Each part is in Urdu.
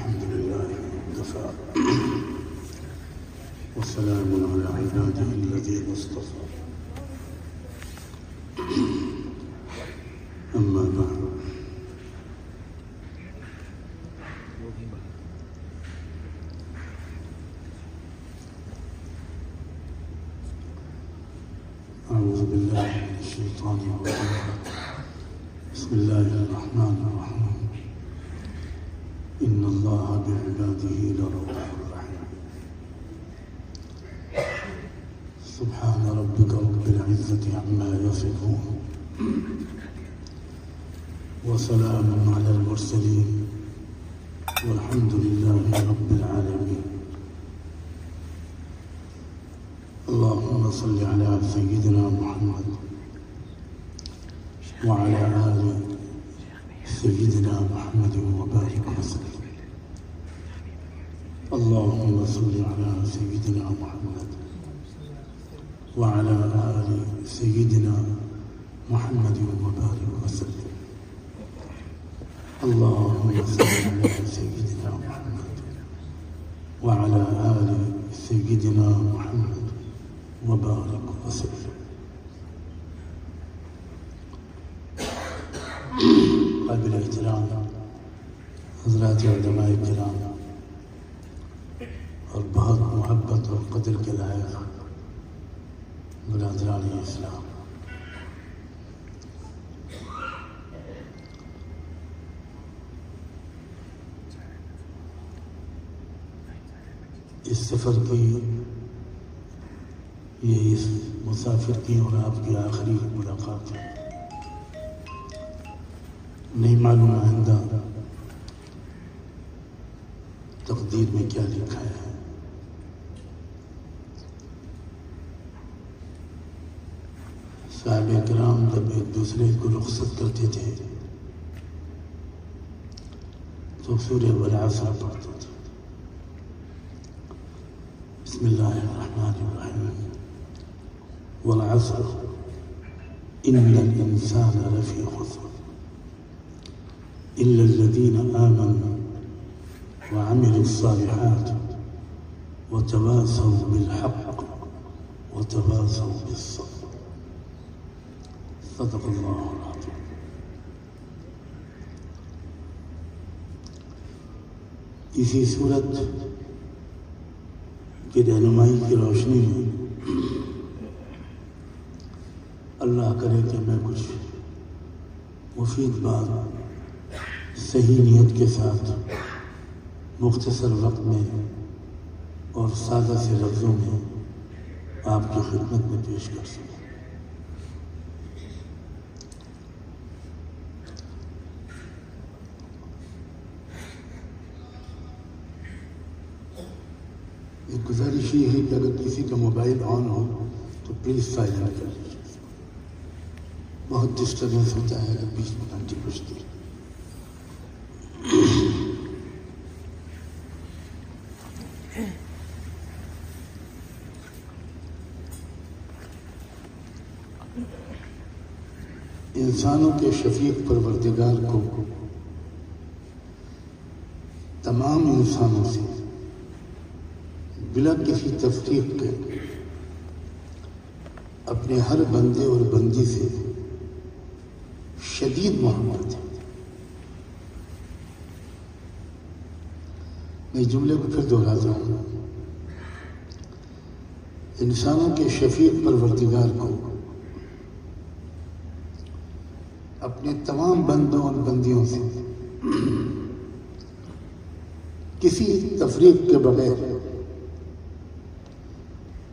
الحمد لله وكفى وسلام على عباده الذين اصطفى أما بعد أعوذ بالله من الشيطان الرجيم بسم الله الرحمن الرحيم إن الله بعباده لرؤوف رحيم سبحان ربك رب العزة عما يصفون وسلام على المرسلين والحمد لله رب العالمين اللهم صل على سيدنا محمد وعلى آل سيدنا محمد وبارك وسلم اللهم صل على سيدنا محمد وعلى آل سيدنا محمد وبارك وسلم اللهم صل على سيدنا محمد وعلى آل سيدنا محمد وبارك وسلم قابل احترام حضرات علماء کرام اور بہت محبت اور قدر کے لائق برادران اسلام، اس سفر کی یہ اس مسافر کی اور آپ کی آخری ملاقات ہے۔ نہیں معلوم آئندہ تقدیر میں کیا لکھا ہے۔ صحابہ کرام جب ایک دوسرے کو رخصت کرتے تھے تو سورہ والعصر پڑھتے تھے۔ بسم اللہ الرحمن الرحیم والعصر ان الانسان لفی خسر الا الذین آمنوا وعملوا الصالحات وتواصوا بالحق وتواصوا بالصبر صدق اللہ العظیم۔ اسی صورت کی رہنمائی کی روشنی میں اللہ کرے کہ میں کچھ مفید بات صحیح نیت کے ساتھ مختصر وقت میں اور سادہ سے لفظوں میں آپ کی خدمت میں پیش کر سکوں۔ ایک گزارش یہ ہے کہ اگر کسی کا موبائل آن ہو تو پلیز سائلنٹ کر لیجیے، بہت ڈسٹربنس ہوتا ہے اگر بیچ میں گھنٹی بجتی ہے۔ انسانوں کے شفیق پروردگار کو تمام انسانوں سے بلا کسی تفریق کے اپنے ہر بندے اور بندی سے شدید محبت ہے۔ میں جملے کو پھر دہراتا ہوں۔ انسانوں کے شفیق پروردگار کو اپنے تمام بندوں اور بندیوں سے کسی تفریق کے بغیر،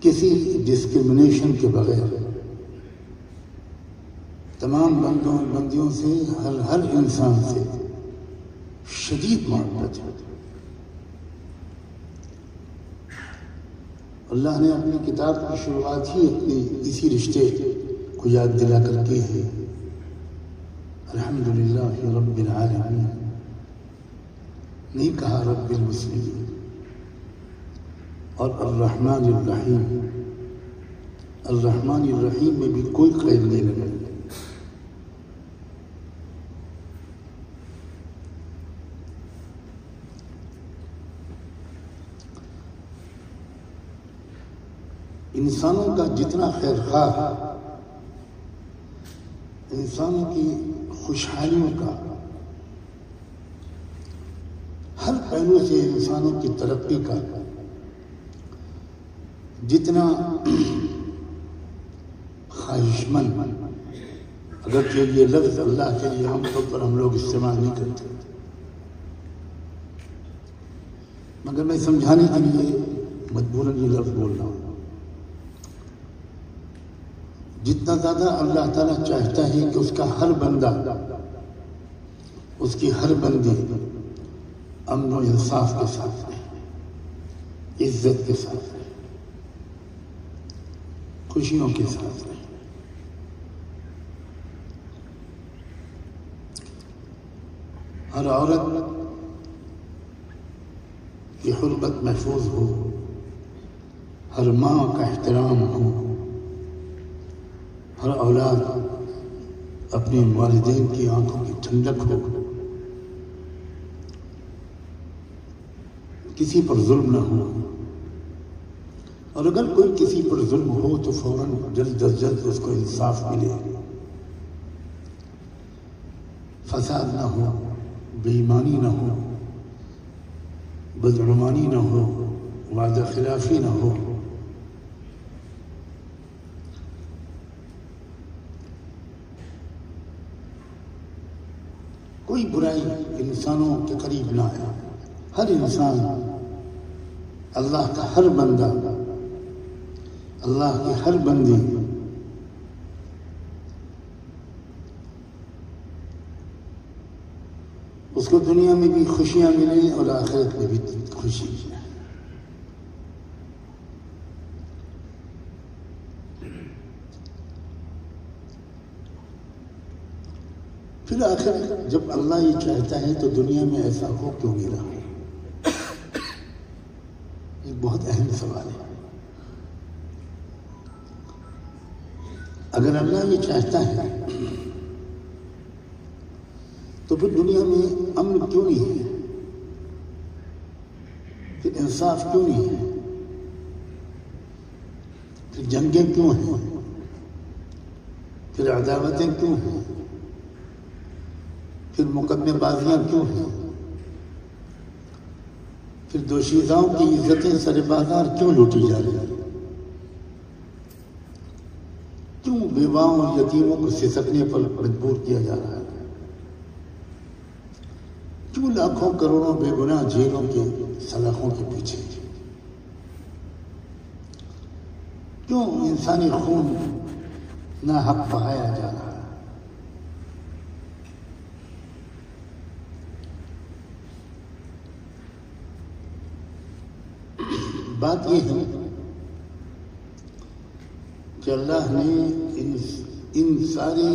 کسی ڈسکرمنیشن کے بغیر تمام بندوں اور بندیوں سے ہر انسان سے شدید محبت ہے۔ اللہ نے اپنی کتاب کی شروعات ہی اپنے اسی رشتے کو یاد دلا کر کی ہے۔ الحمدللہ رب العالمین نہیں کہا رب المسلمین، اور الرحمن الرحیم، الرحمن الرحیم میں بھی کوئی قید نہیں لگا۔ انسانوں کا جتنا خیر خواہ، انسانوں کی خوشحالیوں کا، ہر پہلو سے انسانوں کی ترقی کا جتنا خواہش مند، اگرچہ یہ لفظ اللہ کے لیے عام طور پر ہم لوگ استعمال نہیں کرتے، مگر میں سمجھانے کے لیے مجبوراً یہ لفظ بول رہا ہوں۔ جتنا زیادہ اللہ تعالیٰ چاہتا ہے کہ اس کا ہر بندہ، اس کی ہر بندی امن و انصاف کے ساتھ رہے، عزت کے ساتھ رہے، خوشیوں کے ساتھ رہے۔ ہر عورت کی حرمت محفوظ ہو، ہر ماں کا احترام ہو، ہر اولاد اپنے والدین کی آنکھوں کی ٹھنڈک ہو، کسی پر ظلم نہ ہو، اور اگر کوئی کسی پر ظلم ہو تو فوراً جلد از جلد اس کو انصاف ملے، فساد نہ ہو، بے ایمانی نہ ہو، بدعنوانی نہ ہو، وعدہ خلافی نہ ہو۔ کوئی برائی انسانوں کے قریب نہ آئے۔ ہر انسان، اللہ کا ہر بندہ، اللہ کی ہر بندی اس کو دنیا میں بھی خوشیاں ملیں اور آخرت میں بھی خوشی ملے۔ پھر آخر جب اللہ یہ چاہتا ہے تو دنیا میں ایسا ہو کیوں نہیں رہا؟ ایک بہت اہم سوال ہے۔ اگر اللہ یہ چاہتا ہے تو پھر دنیا میں امن کیوں نہیں ہے؟ پھر انصاف کیوں نہیں ہے؟ پھر جنگیں کیوں ہیں؟ پھر عداوتیں کیوں ہیں؟ پھر مقدمے بازیاں کیوں ہیں؟ پھر دوشیزاؤں کی عزتیں سر بازار کیوں لوٹی جا رہی ہیں؟ کیوں بیواؤں اور یتیموں کو سسکنے پر مجبور کیا جا رہا ہے؟ کیوں لاکھوں کروڑوں بے گناہ جیلوں کے سلاخوں کے پیچھے؟ کیوں انسانی خون ناحق بہایا جا رہا ہے؟ بات یہ ہے کہ اللہ نے ان سارے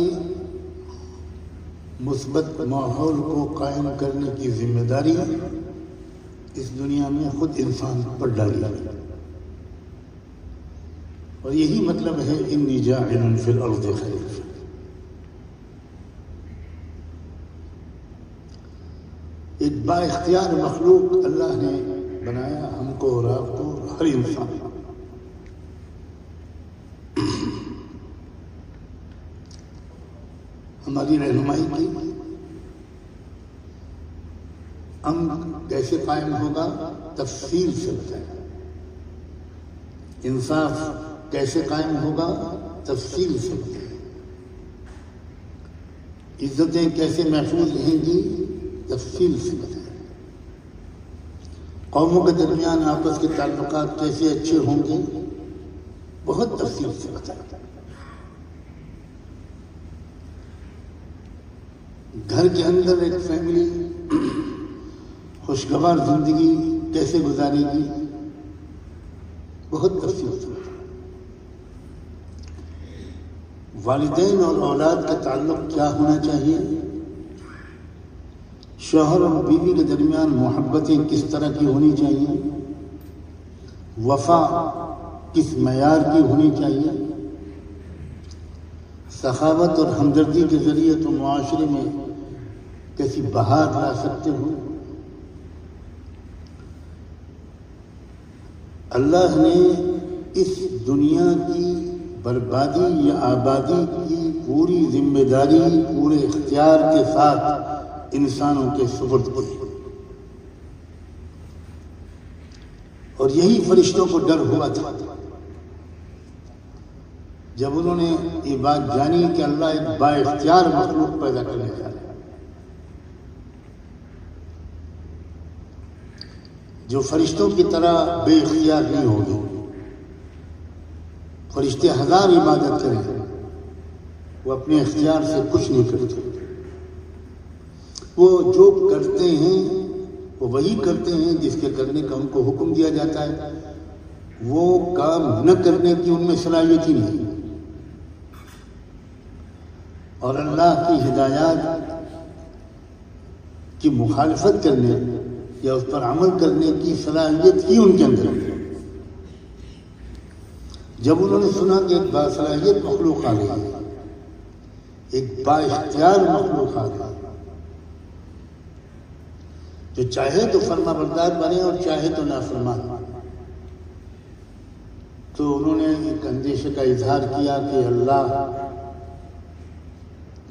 مثبت ماحول کو قائم کرنے کی ذمہ داری اس دنیا میں خود انسان پر ڈالی ہے، اور یہی مطلب ہے انی جاعل فی الارض خلیفہ۔ ایک با اختیار مخلوق اللہ نے بنایا، ہم کو اور آپ کو اور ہر انسان۔ ہماری رہنمائی کی امن کیسے قائم ہوگا تفصیل سے بتایا، انصاف کیسے قائم ہوگا تفصیل سے بتایا، عزتیں کیسے محفوظ رہیں گی تفصیل سے بتایا، قوموں کے درمیان آپس کے تعلقات کیسے اچھے ہوں گے بہت تفصیل سے بتایا، گھر کے اندر ایک فیملی خوشگوار زندگی کیسے گزارے گی بہت تفصیل سے بتایا، والدین اور اولاد کا تعلق کیا ہونا چاہیے، شوہر اور بیوی کے درمیان محبتیں کس طرح کی ہونی چاہیے، وفا کس معیار کی ہونی چاہیے، سخاوت اور ہمدردی کے ذریعے تو معاشرے میں کیسی بہار لا سکتے ہو۔ اللہ نے اس دنیا کی بربادی یا آبادی کی پوری ذمہ داری پورے اختیار کے ساتھ انسانوں کے سپرد کی، اور یہی فرشتوں کو ڈر ہوا تھا جب انہوں نے یہ بات جانی کہ اللہ ایک با اختیار مخلوق پیدا کرنے جا رہا ہے جو فرشتوں کی طرح بے اختیار نہیں ہوگی۔ فرشتے ہزار عبادت کریں وہ اپنے اختیار سے کچھ نہیں کرتے، وہ جو کرتے ہیں وہ وہی کرتے ہیں جس کے کرنے کا ان کو حکم دیا جاتا ہے، وہ کام نہ کرنے کی ان میں صلاحیت ہی نہیں، اور اللہ کی ہدایات کی مخالفت کرنے یا اس پر عمل کرنے کی صلاحیت ہی ان کے اندر ہے۔ جب انہوں نے سنا کہ ایک باصلاحیت مخلوق آ گئی ہے، ایک با اختیار مخلوق آ گئی جو چاہے تو فرما بردار بنے اور چاہے تو نافرمان، تو انہوں نے ایک اندیشے کا اظہار کیا کہ اللہ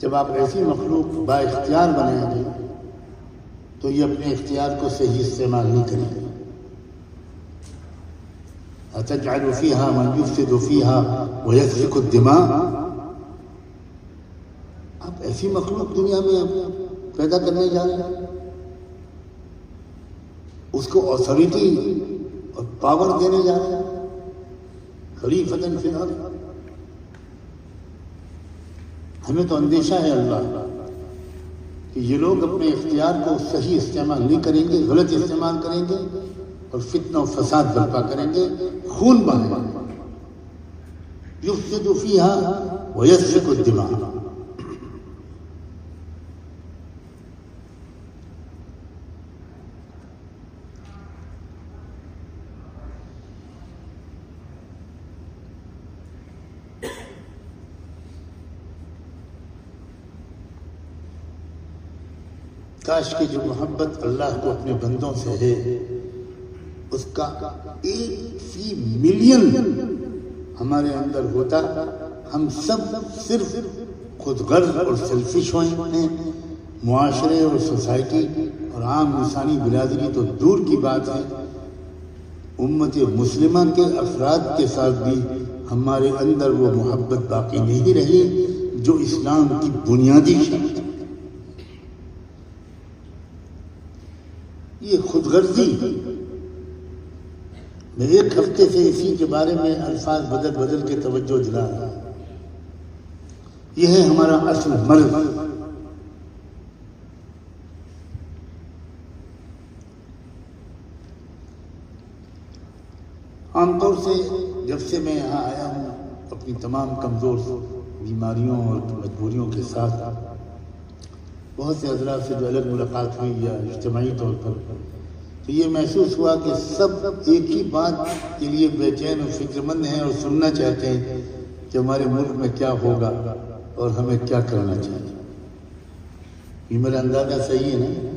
جب آپ ایسی مخلوق با اختیار بنائیں گے تو یہ اپنے اختیار کو صحیح استعمال نہیں کریں گے۔ أَتَجْعَلُ فِيهَا مَنْ يُفْسِدُ فِيهَا وَيَسْفِكُ الدِّمَاءَ، آپ ایسی مخلوق دنیا میں پیدا کرنے جا رہے ہیں، اس کو اتھارٹی اور پاور دینے جا رہے ہیں، خلیفۃ فی الارض۔ ہمیں تو اندیشہ ہے اللہ کہ یہ لوگ اپنے اختیار کو صحیح استعمال نہیں کریں گے، غلط استعمال کریں گے اور فتنہ و فساد برپا کریں گے، خون بہائیں گے۔ یفسد فیہا ویسفک الدماء، کاش کی جو محبت اللہ کو اپنے بندوں سے ہے اس کا 1 ملین ہمارے اندر ہوتا، ہم سب صرف خود غرض اور سیلفش ہوئے، معاشرے اور سوسائٹی اور عام انسانی برادری تو دور کی بات ہے، امت مسلمہ کے افراد کے ساتھ بھی ہمارے اندر وہ محبت باقی نہیں رہی جو اسلام کی بنیادی شرط ہے۔ یہ خود غرضی، میں 1 ہفتے سے اسی کے بارے میں الفاظ بدل بدل کے توجہ دلا رہا ہوں، یہ ہے ہمارا اصل مرض۔ عام طور سے جب سے میں یہاں آیا ہوں اپنی تمام کمزور بیماریوں اور مجبوریوں کے ساتھ، بہت سے حضرات سے جو الگ ملاقات ہوئی یا اجتماعی طور پر، تو یہ محسوس ہوا کہ سب ایک ہی بات کے لیے بے چین اور فکر مند ہیں اور سننا چاہتے ہیں کہ ہمارے ملک میں کیا ہوگا اور ہمیں کیا کرنا چاہیے۔ یہ میرا اندازہ صحیح ہے نا؟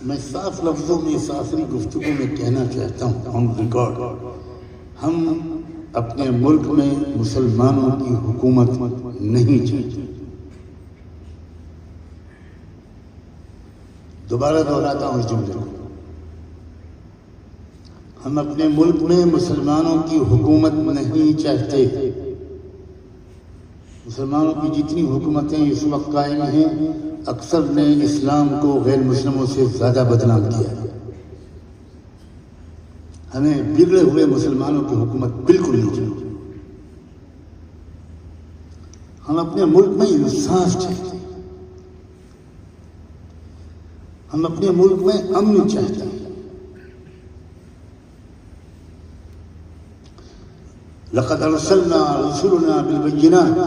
میں صاف لفظوں میں اس آخری گفتگو میں کہنا چاہتا ہوں آن ریکارڈ، ہم اپنے ملک میں مسلمانوں کی حکومت نہیں چاہتے۔ دوبارہ دہراتا ہوں اس جملے کو، ہم اپنے ملک میں مسلمانوں کی حکومت نہیں چاہتے۔ مسلمانوں کی جتنی حکومتیں اس وقت قائم ہیں اکثر نے اسلام کو غیر مسلموں سے زیادہ بدنام کیا ہے۔ ہمیں بگڑے ہوئے مسلمانوں کی حکومت بالکل نہیں چاہیے۔ ہم اپنے ملک میں انصاف چاہتے ہیں، ہم اپنے ملک میں امن چاہتے ہیں۔ لقد ارسلنا رسلنا بالبینات،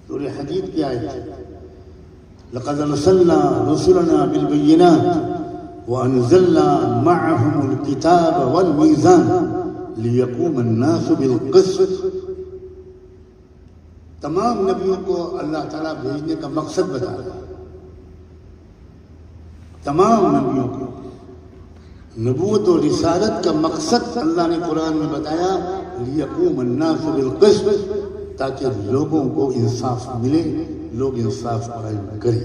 سورہ حدید کی آیت ہے، لقد ارسلنا رسلنا بالبینات وانزلنا معهم الكتاب والميزان لیقوم الناس بالقسط. تمام نبیوں کو اللہ تعالیٰ بھیجنے کا مقصد بتا رہا ہے. تمام نبیوں کو نبوت اور رسالت کا مقصد اللہ نے قرآن میں بتایا، لیقوم الناس بالقسط، تاکہ لوگوں کو انصاف ملے، لوگ انصاف قائم کریں.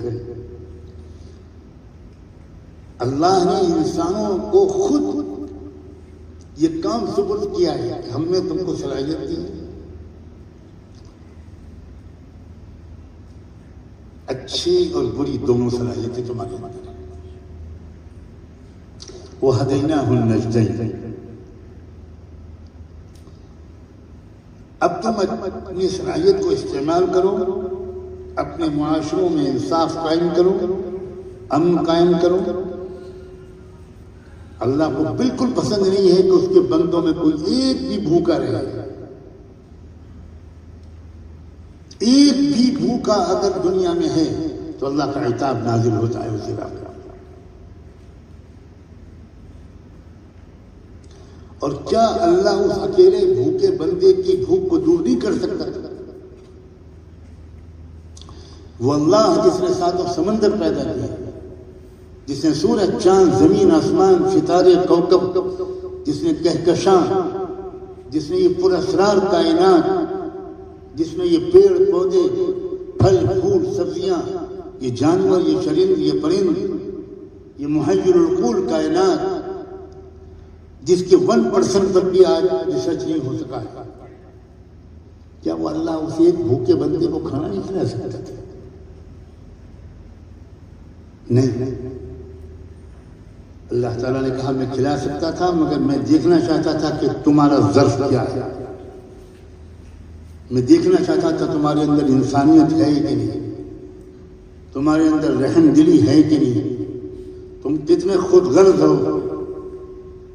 اللہ نے انسانوں کو خود یہ کام سپرد کیا ہے کہ ہم نے تم کو صلاحیت دی، اچھی اور بری دونوں صلاحیتیں تمہارے پاس. وَهَدَيْنَاهُ النَّجْدَيْنِ. اب تم اپنی صلاحیت کو استعمال کرو، اپنے معاشروں میں انصاف قائم کرو، امن قائم کرو. اللہ کو بالکل پسند نہیں ہے کہ اس کے بندوں میں کوئی ایک بھی بھوکا رہے. ایک بھی بھوکا اگر دنیا میں ہے تو اللہ کا عتاب نازل ہوتا ہے اسی رات. اور کیا اللہ اس اکیلے بھوکے بندے کی بھوک کو دور نہیں کر سکتا؟ وہ اللہ جس نے سات و سمندر پیدا کیا، جس نے سورج چاند زمین آسمان ستارے کوکب، جس نے کہکشاں، جس نے یہ پراسرار کائنات، جس میں یہ پیڑ پودے پھل پھول سبزیاں، یہ جانور، یہ چرند، یہ پرند، یہ محیر العقول کائنات، جس کے 1% پر بھی آج ریسرچ نہیں ہو سکا ہے. کیا وہ اللہ اسے ایک بھوکے بندے کو کھانا نہیں کھلا سکتا تھا؟ نہیں. اللہ تعالیٰ نے کہا میں کھلا سکتا تھا، مگر میں دیکھنا چاہتا تھا کہ تمہارا ظرف کیا ہے. میں دیکھنا چاہتا تھا تمہارے اندر انسانیت ہے کہ نہیں، تمہارے اندر رحم دلی ہے کہ نہیں، تم کتنے خود غرض ہو،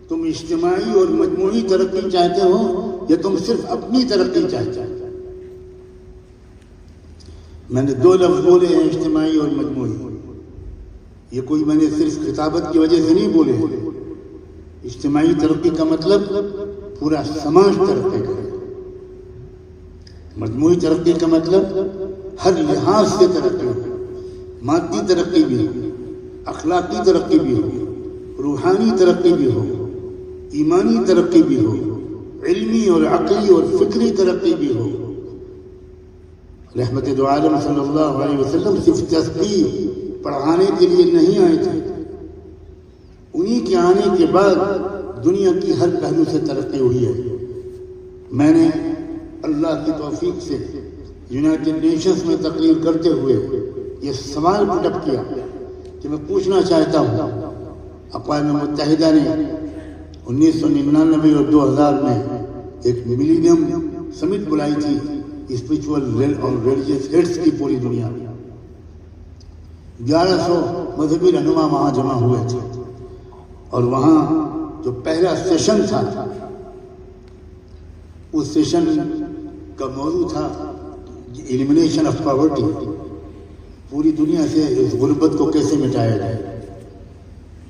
تم اجتماعی اور مجموعی ترقی چاہتے ہو یا تم صرف اپنی ترقی چاہتے ہو. میں نے 2 لفظ بولے ہیں، اجتماعی اور مجموعی. یہ کوئی میں نے صرف خطابت کی وجہ سے نہیں بولے ہیں. اجتماعی ترقی کا مطلب پورا سماج ترقی کرے. مجموعی ترقی کا مطلب ہر لحاظ سے ترقی ہو، مادی ترقی بھی ہو، اخلاقی ترقی بھی ہو، روحانی ترقی بھی ہو، ایمانی ترقی بھی ہو، علمی اور عقلی اور فکری ترقی بھی ہو. رحمت دو عالم صلی اللہ علیہ وسلم صرف تسبیح پڑھانے کے لیے نہیں آئے تھے. انہی کے آنے کے بعد دنیا کی ہر پہلو سے ترقی ہوئی ہے. میں نے اللہ کی توفیق سے یونائٹڈ نیشنز میں تقریر کرتے ہوئے یہ سوال پٹ اپ کیا کہ میں پوچھنا چاہتا ہوں، اقوام متحدہ نے 1999 اور 2000 میں ایک ملینیم سمٹ بلائی تھی اسپریچول اور ریلیجیس ہیڈز کی پوری دنیا میں. 1100 مذہبی رہنما وہاں جمع ہوئے تھے اور وہاں جو پہلا سیشن تھا اس سیشن کا موضوع تھا ایلیمینیشن آف پاورٹی. پوری دنیا سے اس غربت کو کیسے مٹایا جائے.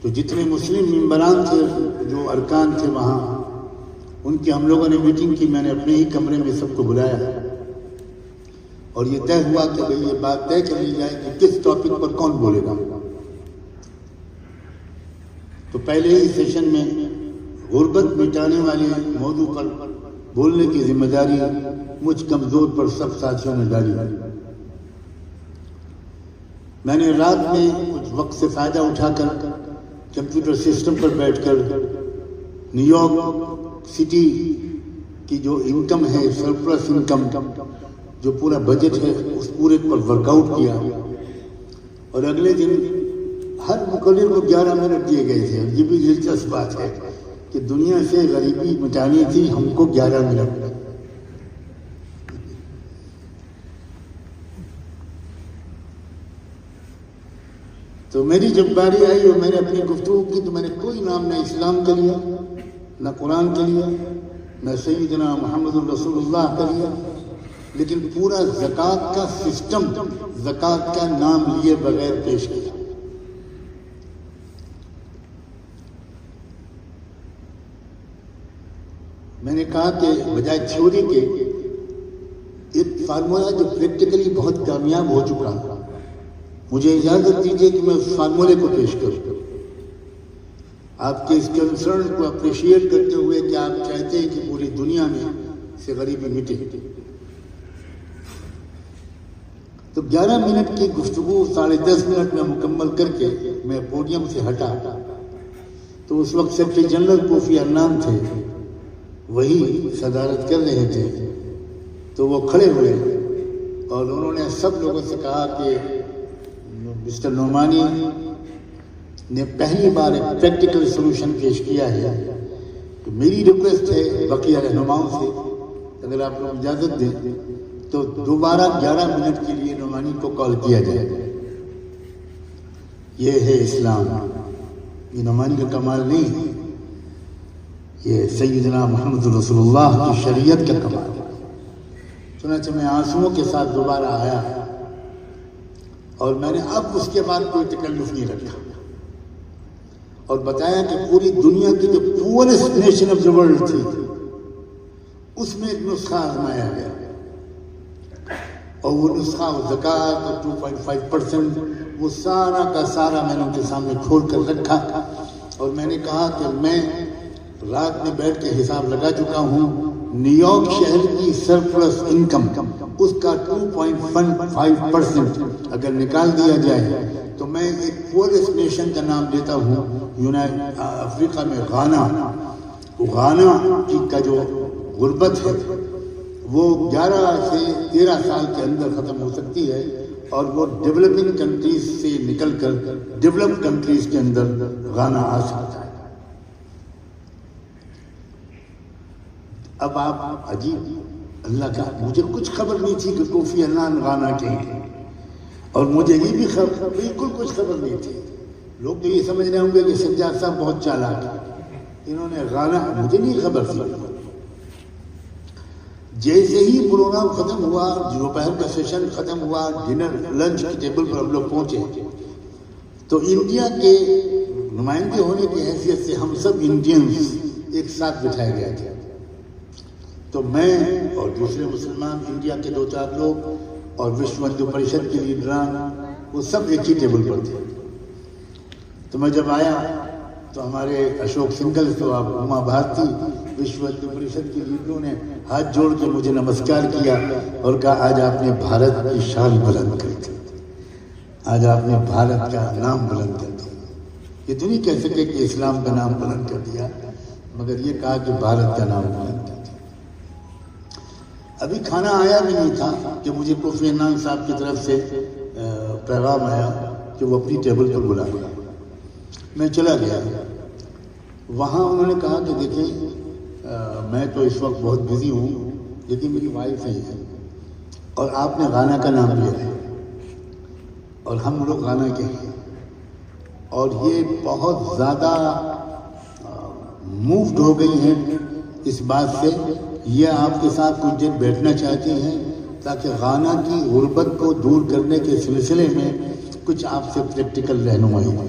تو جتنے مسلم ممبران تھے، جو ارکان تھے وہاں، ان کی ہم لوگوں نے میٹنگ کی. میں نے اپنے ہی کمرے میں سب کو بلایا اور یہ طے ہوا کہ بھئی یہ بات طے کر لی جائے کہ کس ٹاپک پر کون بولے گا. تو پہلے ہی سیشن میں غربت مٹانے والے موضوع پر بولنے کی ذمہ داری مجھ کمزور پر سب ساتھیوں نے ڈالی. میں نے رات میں کچھ وقت سے فائدہ اٹھا کر کمپیوٹر سسٹم پر بیٹھ کر نیو یارک سٹی کی جو انکم ہے، سرپلس انکم، جو پورا بجٹ ہے، اس پورے پر ورک آؤٹ کیا. اور اگلے دن ہر مقرر کو 11 منٹ دیے گئے تھے. اور یہ بھی دلچسپ بات ہے کہ دنیا سے غریبی مٹانی تھی، ہم کو 11 منٹ. تو میری جب باری آئی اور میں نے اپنی گفتگو کی تو میں نے کوئی نام نہ اسلام کا لیا، نہ قرآن کا لیا، نہ سیدنا محمد الرسول اللہ کا لیا، لیکن پورا زکوٰۃ کا سسٹم زکوٰۃ کا نام لیے بغیر پیش کیا. میں نے کہا کہ بجائے تھیوری کے ایک فارمولہ جو پریکٹیکلی بہت کامیاب ہو چکا، مجھے اجازت دیجیے کہ میں اس فارمولے کو پیش کروں، آپ کے اس کنسرن کو اپریشیٹ کرتے ہوئے کہ آپ چاہتے ہیں کہ پوری دنیا میں سے غریبی مٹے۔ تو 11 منٹ کی گفتگو 10.5 منٹ میں مکمل کر کے میں پوڈیم سے ہٹا، تو اس وقت سیکرٹری جنرل کوفی عنان تھے، وہی صدارت کر رہے تھے۔ تو وہ کھڑے ہوئے اور انہوں نے سب لوگوں سے کہا کہ مسٹر نعمانی نے پہلی بار ایک پریکٹیکل سولوشن پیش کیا ہے، تو میری ریکویسٹ ہے بقیہ رہنماؤں سے، اگر آپ لوگ اجازت دیں تو دوبارہ 11 منٹ کے لیے نعمانی کو کال کیا جائے۔ یہ ہے اسلام، یہ نعمانی کا کمال نہیں ہے، یہ سیدنا محمد رسول اللہ کی شریعت کا کمال ہے۔ چنانچہ میں آنسوؤں کے ساتھ دوبارہ آیا اور میں نے اب اس کے بعد کوئی تکلف نہیں رکھا اور بتایا کہ پوری دنیا کی جو poorest nation of the world تھی، اس میں ایک نسخہ آزمایا گیا، اور وہ نسخہ زکوٰۃ اور 2.5%، وہ سارا کا سارا میں نے ان کے سامنے کھول کر رکھا، اور میں نے کہا کہ میں رات میں بیٹھ کے حساب لگا چکا ہوں، نیو یارک شہر کی سرپلس انکم اس کا 2.5% اگر نکال دیا جائے تو میں ایک پورسٹ نیشن کا نام دیتا ہوں، افریقہ میں غانا کی کا جو غربت ہے وہ 11 سے 13 سال کے اندر ختم ہو سکتی ہے، اور وہ ڈیولپنگ کنٹریز سے نکل کر ڈیولپڈ کنٹریز کے اندر غانا آ سکتا ہے۔ اب آپ عجیب، اللہ کا مجھے کچھ خبر نہیں تھی کہ کوفی عنان غانا کے ہیں، اور مجھے یہ بھی بالکل کچھ خبر نہیں تھی۔ لوگ تو یہ سمجھ رہے ہوں گے کہ سجاد صاحب بہت چالاک ہیں، انہوں نے غانا، مجھے نہیں خبر تھی۔ جیسے ہی پروگرام ختم ہوا، دوپہر کا سیشن ختم ہوا، ڈنر لنچ کی ٹیبل پر ہم لوگ پہنچے، تو انڈیا کے نمائندے ہونے کی حیثیت سے ہم سب انڈینز ایک ساتھ بٹھائے گئے تھے۔ تو میں اور دوسرے مسلمان انڈیا کے 2-4 لوگ اور وشو ہندو پریشد کے لیڈران، وہ سب ایک ہی ٹیبل پر تھے۔ تو میں جب آیا تو ہمارے اشوک سنگل تو آپ اما بھارتی وشو ہندو پریشد کے لیڈروں نے ہاتھ جوڑ کے مجھے نمسکار کیا اور کہا آج آپ نے بھارت کی شان بلند کر دی، آج آپ نے بھارت کا نام بلند کر دیا۔ یہ تو نہیں کہہ سکے کہ اسلام کا نام بلند کر دیا، مگر یہ کہا کہ بھارت کا نام بلند کر دیا۔ ابھی کھانا آیا بھی نہیں تھا کہ مجھے کوفی عنان صاحب کی طرف سے پیغام آیا کہ وہ اپنی ٹیبل پر بلا گیا۔ میں چلا گیا، وہاں انہوں نے کہا کہ دیکھیں میں تو اس وقت بہت بزی ہوں، لیکن میری وائف ہے اور آپ نے غانا کا نام لیا ہے اور ہم لوگ غانا کے ہیں، اور یہ بہت زیادہ مووڈ ہو گئی ہیں اس بات سے، یہ آپ کے ساتھ کچھ دیر بیٹھنا چاہتے ہیں تاکہ غانا کی غربت کو دور کرنے کے سلسلے میں کچھ آپ سے پریکٹیکل رہنمائی ہو۔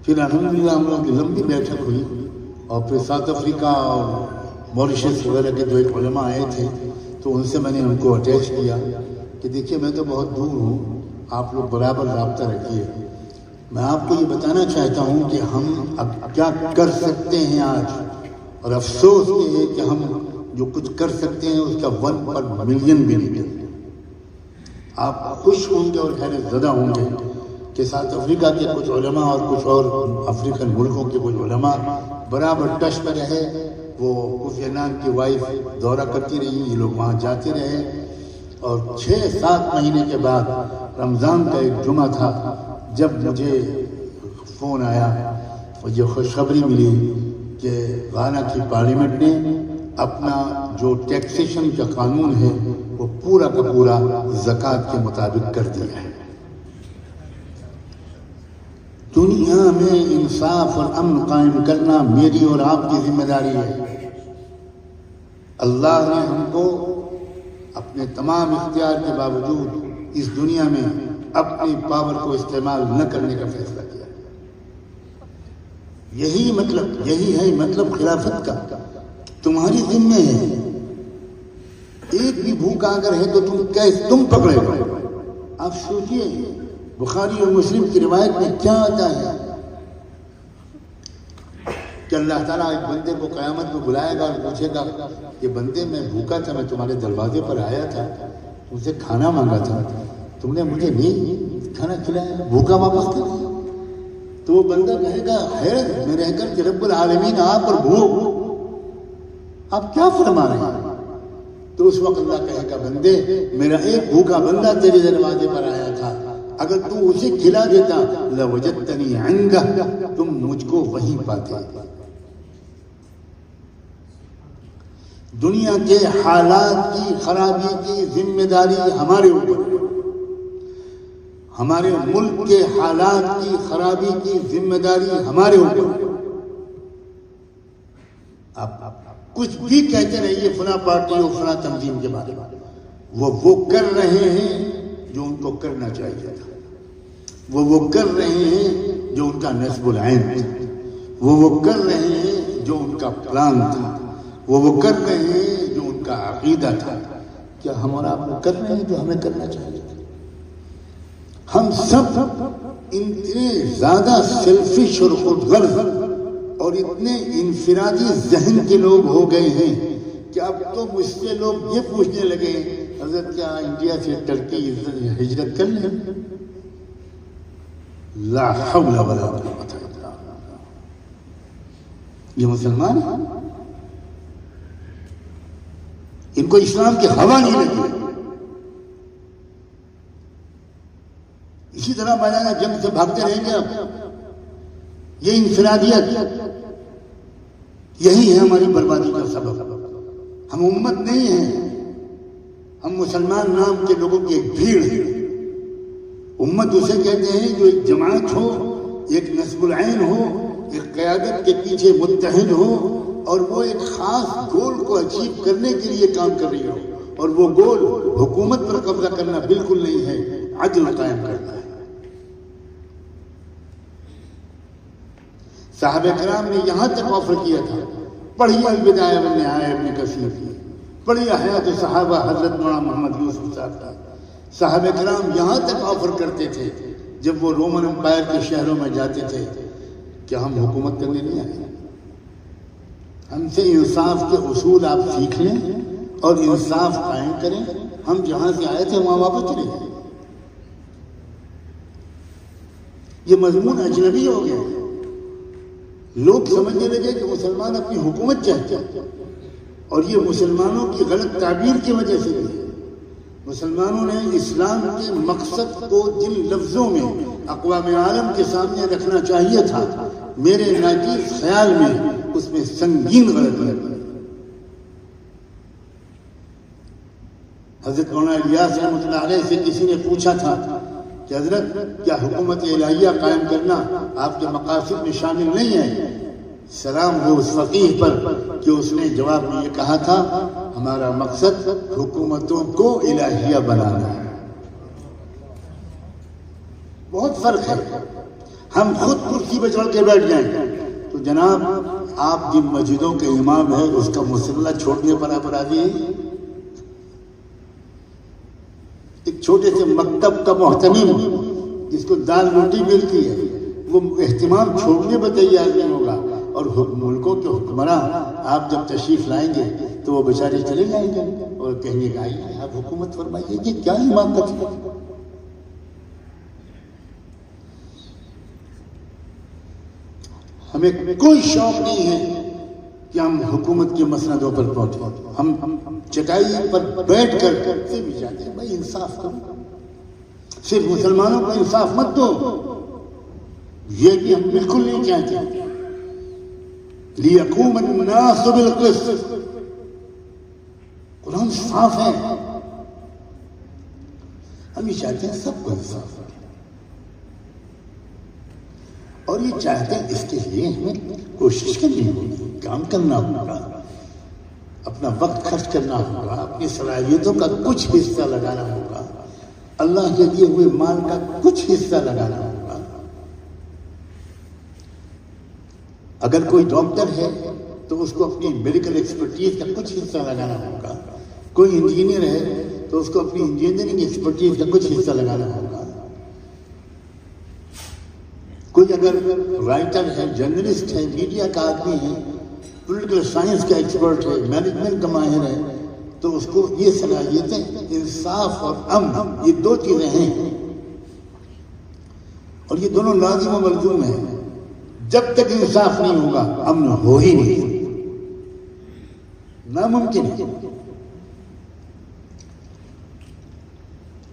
پھر الحمدللہ ہم لوگ کی لمبی بیٹھک ہوئی، اور پھر ساؤتھ افریقہ اور موریشس وغیرہ کے جو ایک علماء آئے تھے، تو ان سے میں نے ان کو اٹیچ کیا کہ دیکھیے میں تو بہت دور ہوں، آپ لوگ برابر رابطہ رکھیے۔ میں آپ کو یہ بتانا چاہتا ہوں کہ ہم اب کیا کر سکتے ہیں آج، اور افسوس یہ ہے کہ ہم جو کچھ کر سکتے ہیں اس کا 1 پر ملین بھی نہیں۔ آپ خوش ہوں گے اور حیرت زدہ ہوں گے کہ ساؤتھ افریقہ کے کچھ علماء اور کچھ اور افریقن ملکوں کے کچھ علماء برابر ٹچ میں رہے۔ وہ کوفی عنان کی وائف دورہ کرتی رہی، یہ لوگ وہاں جاتے رہے، اور 6-7 مہینے کے بعد رمضان کا ایک جمعہ تھا جب مجھے فون آیا اور یہ خوشخبری ملی کہ غانا کی پارلیمنٹ نے اپنا جو ٹیکسیشن کا قانون ہے وہ پورا کا پورا زکوٰۃ کے مطابق کر دیا ہے۔ دنیا میں انصاف اور امن قائم کرنا میری اور آپ کی ذمہ داری ہے۔ اللہ نے ہم کو اپنے تمام اختیار کے باوجود اس دنیا میں اپنی پاور کو استعمال نہ کرنے کا فیصلہ کیا۔ یہی ہے مطلب خلافت کا تمہاری ذمہ ہے. ایک بھی بھوکا اگر ہے تو تم پکڑے گا. آپ سوچئے بخاری اور مسلم کی روایت میں کیا آتا ہے کہ اللہ تعالیٰ ایک بندے کو قیامت میں بلائے گا اور پوچھے گا کہ بندے میں بھوکا تھا, میں تمہارے دروازے پر آیا تھا, تم سے کھانا مانگا تھا, تم نے مجھے نہیں کھانا کھلایا, بھوکا واپس کر دیا. تو وہ بندہ کہے گا حیرت میں رہ کر کہ رب العالمین آپ اور بھوک آپ کیا فرما رہے ہیں؟ تو اس وقت اللہ کہے گا بندے میرا ایک بھوکا بندہ تیرے دروازے پر آیا تھا, اگر تو اسے کھلا دیتا لوجدتنی عندہ, تم مجھ کو وہیں پاتے. دنیا کے حالات کی خرابی کی ذمہ داری ہمارے اوپر, ہمارے ملک کے حالات کی خرابی کی ذمہ داری ہمارے اوپر. آپ کچھ بھی کہتے رہیے فلاں پارٹی اور فلاں تنظیم کے بارے میں, وہ کر رہے ہیں جو ان کو کرنا چاہیے تھا, وہ کر رہے ہیں جو ان کا نصب العین تھا, وہ کر رہے ہیں جو ان کا پلان تھا, وہ کر رہے ہیں جو ان کا عقیدہ تھا. کیا ہم اور آپ کر رہے ہیں جو ہمیں کرنا چاہیے تھا؟ ہم سب اتنے زیادہ سیلفش اور خود غرض اور اتنے انفرادی ذہن کے لوگ ہو گئے ہیں کہ اب تو مجھ سے لوگ یہ پوچھنے لگے حضرت کیا انڈیا سے ٹرکی ہجرت کر لیں؟ لا حول ولا قوت الا باللہ. یہ مسلمان ہیں, ان کو اسلام کی ہوا نہیں لگی. اسی طرح مولانا جنگ سے بھاگتے رہیں گے. اب یہ انفرادیت یہی ہے ہماری بربادی کا سبب. ہم امت نہیں ہیں, ہم مسلمان نام کے لوگوں کی ایک بھیڑ ہے. امت اسے کہتے ہیں جو ایک جماعت ہو, ایک نصب العین ہو, ایک قیادت کے پیچھے متحد ہو اور وہ ایک خاص گول کو اچیو کرنے کے لیے کام کر رہی ہو, اور وہ گول حکومت پر قبضہ کرنا بالکل نہیں ہے, عدل قائم کرنا ہے. صحابہ کرام نے یہاں تک آفر کیا تھا, پڑھیے البدایہ والنہایہ ابن کثیر کی, پڑھیے حیات صحابہ حضرت مولانا محمد یوسف صاحب کا. صحابہ کرام یہاں تک آفر کرتے تھے جب وہ رومن امپائر کے شہروں میں جاتے تھے کہ ہم حکومت کرنے نہیں آئے, ہم سے انصاف کے اصول آپ سیکھ لیں اور انصاف قائم کریں, ہم جہاں سے آئے تھے وہاں واپس چلے جائیں. یہ مضمون اجنبی ہو گیا. لوگ سمجھنے لگے کہ مسلمان اپنی حکومت چاہتے ہیں, اور یہ مسلمانوں کی غلط تعبیر کی وجہ سے ہے. مسلمانوں نے اسلام کے مقصد کو جن لفظوں میں اقوام عالم کے سامنے رکھنا چاہیے تھا, میرے ناقص خیال میں اس میں سنگین غلط ہے. حضرت مولانا الیاس رحمۃ اللہ علیہ سے کسی نے پوچھا تھا کہ حضرت کیا حکومت الہیہ قائم کرنا آپ کے مقاصد میں شامل نہیں ہے؟ سلام ہو اس فقیہ پر کہ اس نے جواب میں یہ کہا تھا ہمارا مقصد حکومتوں کو الہیہ بنانا ہے. بہت فرق ہے. ہم خود کرسی پہ چڑھ کے بیٹھ جائیں تو جناب آپ جن مسجدوں کے امام ہیں اس کا مسلح چھوڑنے پر آپ راضی ہیں؟ ایک چھوٹے سے مکتب کا محتمم جس کو دال روٹی ملتی ہے وہ اہتمام چھوڑنے پر تیار نہیں ہوگا, اور ملکوں کے حکمراں آپ جب تشریف لائیں گے تو وہ بیچارے چلے جائیں گے اور کہیں گے آئیے آپ حکومت فرمائیے. یہ کیا حماقت ہے؟ ہمیں کوئی شوق نہیں ہے کہ ہم حکومت کے مسندوں پر پہنچے. ہم چٹائی پر بیٹھ کر سے بھی جاتے ہیں بھائی انصاف کرو, صرف مسلمانوں کو انصاف مت دو, یہ بھی ہم بالکل نہیں چاہتے. لِيَقُومَ النَّاسُ بِالْقِسْطِ, قرآن صاف ہے. ہم یہ چاہتے ہیں سب کو انصاف کریں, اور یہ چاہتے ہیں اس کے لیے ہمیں کوشش کرنی ہوگی, کام کرنا ہوگا, اپنا وقت خرچ کرنا ہوگا, اپنی صلاحیتوں کا کچھ حصہ لگانا ہوگا, اللہ کے دیے ہوئے مال کا کچھ حصہ لگانا ہوگا. اگر کوئی ڈاکٹر ہے تو اس کو اپنی میڈیکل ایکسپرٹیز کا کچھ حصہ لگانا ہوگا. کوئی انجینئر ہے تو اس کو اپنی انجینئرنگ ایکسپرٹیز کا کچھ حصہ لگانا ہوگا. کوئی اگر رائٹر ہے، جرنلسٹ ہے، میڈیا کا آدمی ہے، پولیٹیکل سائنس کا ایکسپرٹ ہے، مینجمنٹ کا ماہر ہے، تو اس کو یہ صلاحیتیں، انصاف اور امن، یہ دو چیزیں ہیں اور یہ دونوں لازم و ملزوم ہیں. جب تک انصاف نہیں ہوگا امن ہو ہی نہیں، ناممکن ہے.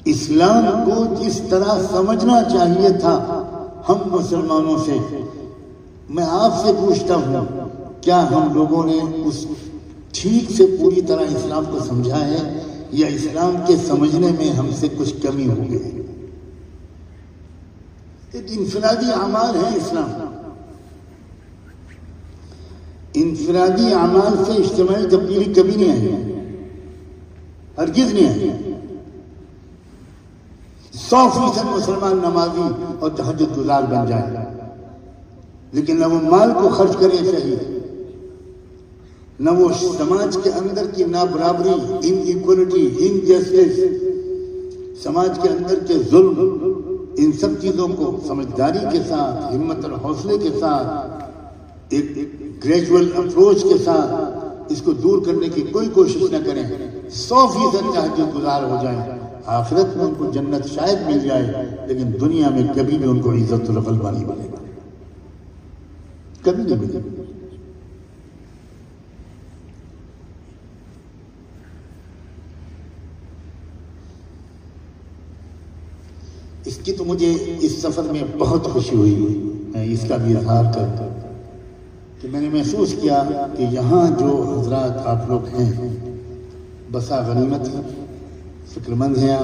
اسلام کو جس طرح سمجھنا چاہیے تھا ہم مسلمانوں سے، میں آپ سے پوچھتا ہوں کیا ہم لوگوں نے اس ٹھیک سے پوری طرح اسلام کو سمجھا ہے یا اسلام کے سمجھنے میں ہم سے کچھ کمی ہو گئی؟ ایک انفرادی اعمال ہے اسلام. انفرادی اعمال سے اجتماعی تبدیلی کبھی نہیں آئی، ہرگز نہیں آئی. 100% مسلمان نمازی اور تہجد گزار بن جائے، لیکن نہ وہ مال کو خرچ کرے صحیح، نہ وہ سماج کے اندر کی نابرابری، ان ایکولیٹی، ان جسٹس، سماج کے اندر کے ظلم، ان سب چیزوں کو سمجھداری کے ساتھ، ہمت اور حوصلے کے ساتھ، ایک گریجول اپروچ کے ساتھ اس کو دور کرنے کی کوئی کوشش نہ کریں، 100% تہجد گزار ہو جائیں، آخرت میں ان کو جنت شاید مل جائے، لیکن دنیا میں کبھی بھی ان کو عزت و غلبہ نہیں ملے گا، کبھی نہیں ملے گا. اس کی تو مجھے اس سفر میں بہت خوشی ہوئی، میں اس کا بھی اظہار کرتا کہ میں نے محسوس کیا کہ یہاں جو حضرات آپ لوگ ہیں بسا غنیمت ہیں، فکر مند ہیں،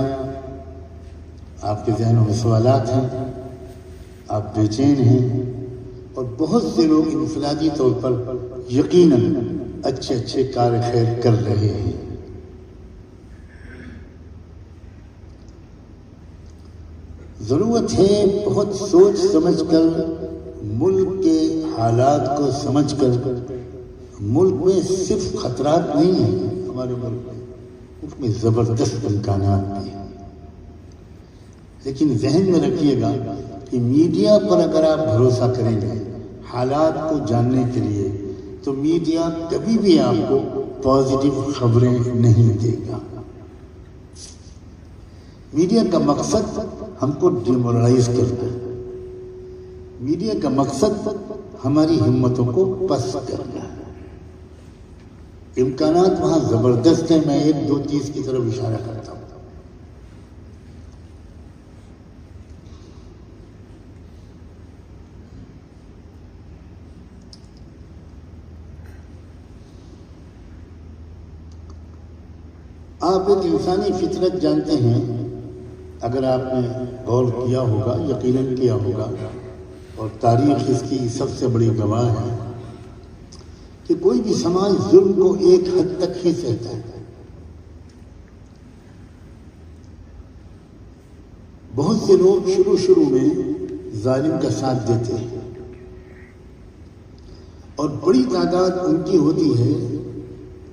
آپ کے ذہنوں میں سوالات ہیں، آپ بے چین ہیں، اور بہت سے لوگ انفرادی طور پر یقیناً اچھے اچھے کار خیر کر رہے ہیں. ضرورت ہے بہت سوچ سمجھ کر، ملک کے حالات کو سمجھ کر. ملک میں صرف خطرات نہیں ہیں، ہمارے ملک میں زبردست امکانات بھی ہیں، لیکن ذہن میں رکھیے گا کہ میڈیا پر اگر آپ بھروسہ کریں گے حالات کو جاننے کے لیے تو میڈیا کبھی بھی آپ کو پازیٹیو خبریں نہیں دے گا. میڈیا کا مقصد ہم کو ڈیمورلائز کرنا ہے، میڈیا کا مقصد ہماری ہمتوں کو پست کرنا ہے. امکانات وہاں زبردست ہیں. میں ایک دو چیز کی طرف اشارہ کرتا ہوں. آپ ایک انسانی فطرت جانتے ہیں، اگر آپ نے غور کیا ہوگا، یقیناً کیا ہوگا، اور تاریخ اس کی سب سے بڑی گواہ ہے کہ کوئی بھی سماج ظلم کو ایک حد تک ہی سہتا ہے. بہت سے لوگ شروع میں ظالم کا ساتھ دیتے ہیں اور بڑی تعداد ان کی ہوتی ہے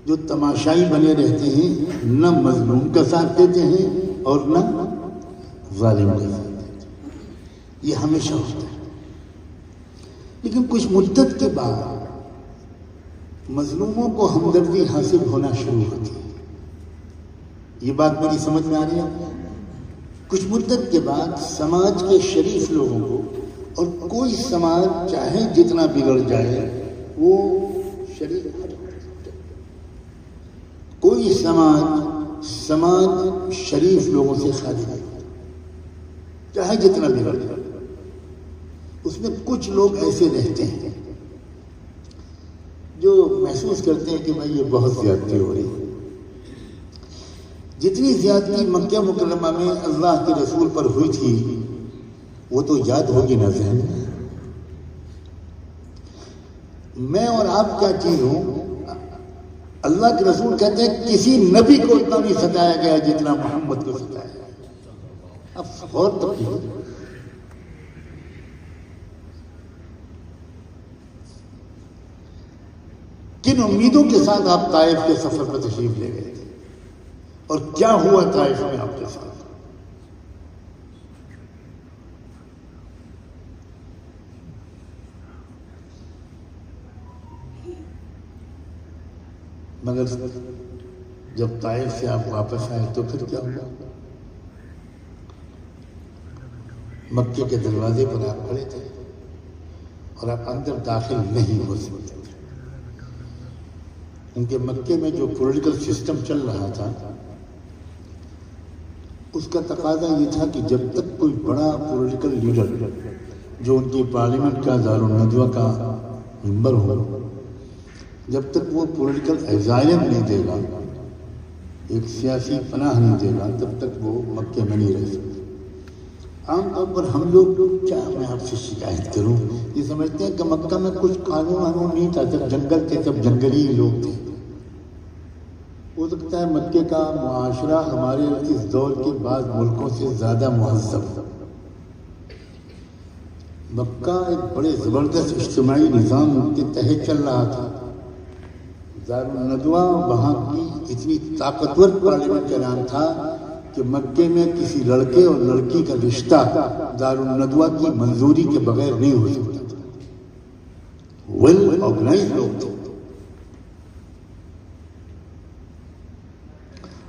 جو تماشائی بنے رہتے ہیں، نہ مظلوم کا ساتھ دیتے ہیں اور نہ ظالم کا ساتھ دیتے ہیں. یہ ہمیشہ ہوتا ہے. لیکن کچھ مدت کے بعد مظلوموں کو ہمدردی حاصل ہونا شروع ہوتی ہے. یہ بات میری سمجھ میں آ رہی ہے؟ کچھ مدت کے بعد سماج کے شریف لوگوں کو، اور کوئی سماج چاہے جتنا بگڑ جائے وہ شریف، کوئی سماج شریف لوگوں سے خالی نہیں ہوتا، چاہے جتنا بگڑ جائے. اس میں کچھ لوگ ایسے رہتے ہیں جو محسوس کرتے ہیں کہ بھائی یہ بہت زیادتی ہو رہی ہے. جتنی زیادتی مکہ مکرمہ میں اللہ کے رسول پر ہوئی تھی وہ تو یاد ہوگی نا ذہن میں. میں اور آپ کیا چیز ہوں؟ اللہ کے رسول کہتے ہیں کسی نبی کو اتنا نہیں ستایا گیا جتنا محمد کو ستایا گیا. اب غور تو کیجیے. کن امیدوں کے ساتھ آپ طائف کے سفر پر تشریف لے گئے تھے اور کیا ہوا طائف میں آپ کے ساتھ؟ مگر جب طائف سے آپ واپس آئے تو پھر کیا ہوا؟ مکے کے دروازے پر آپ کھڑے تھے اور آپ اندر داخل نہیں ہو سکتے تھے، کیونکہ مکے میں جو پولیٹیکل سسٹم چل رہا تھا اس کا تقاضا یہ تھا کہ جب تک کوئی بڑا پولیٹیکل لیڈر جو ان کی پارلیمنٹ کا دارالندوہ کا ممبر ہو، جب تک وہ پولیٹیکل ایزائلم نہیں دے گا، ایک سیاسی پناہ نہیں دے گا، تب تک وہ مکے میں نہیں رہ سکتے۔ عام طور پر ہم لوگ کیا میں آپ سے شکایت کروں، یہ سمجھتے ہیں کہ مکہ میں کچھ قانون وانون نہیں تھا، سب جنگل تھے، سب جنگلی لوگ تھے۔ ہو سکتا ہے مکے کا معاشرہ ہمارے اس دور کے بعض ملکوں سے زیادہ مہذب۔ مکہ ایک بڑے زبردست اجتماعی نظام کے تحت چل رہا تھا۔ دارالندوہ وہاں کی اتنی طاقتور پارلیمنٹ کا نام تھا کہ مکے میں کسی لڑکے اور لڑکی کا رشتہ دارالندوہ کی منظوری کے بغیر نہیں ہو سکتا تھا۔ ویل آرگنائز لوگ تھے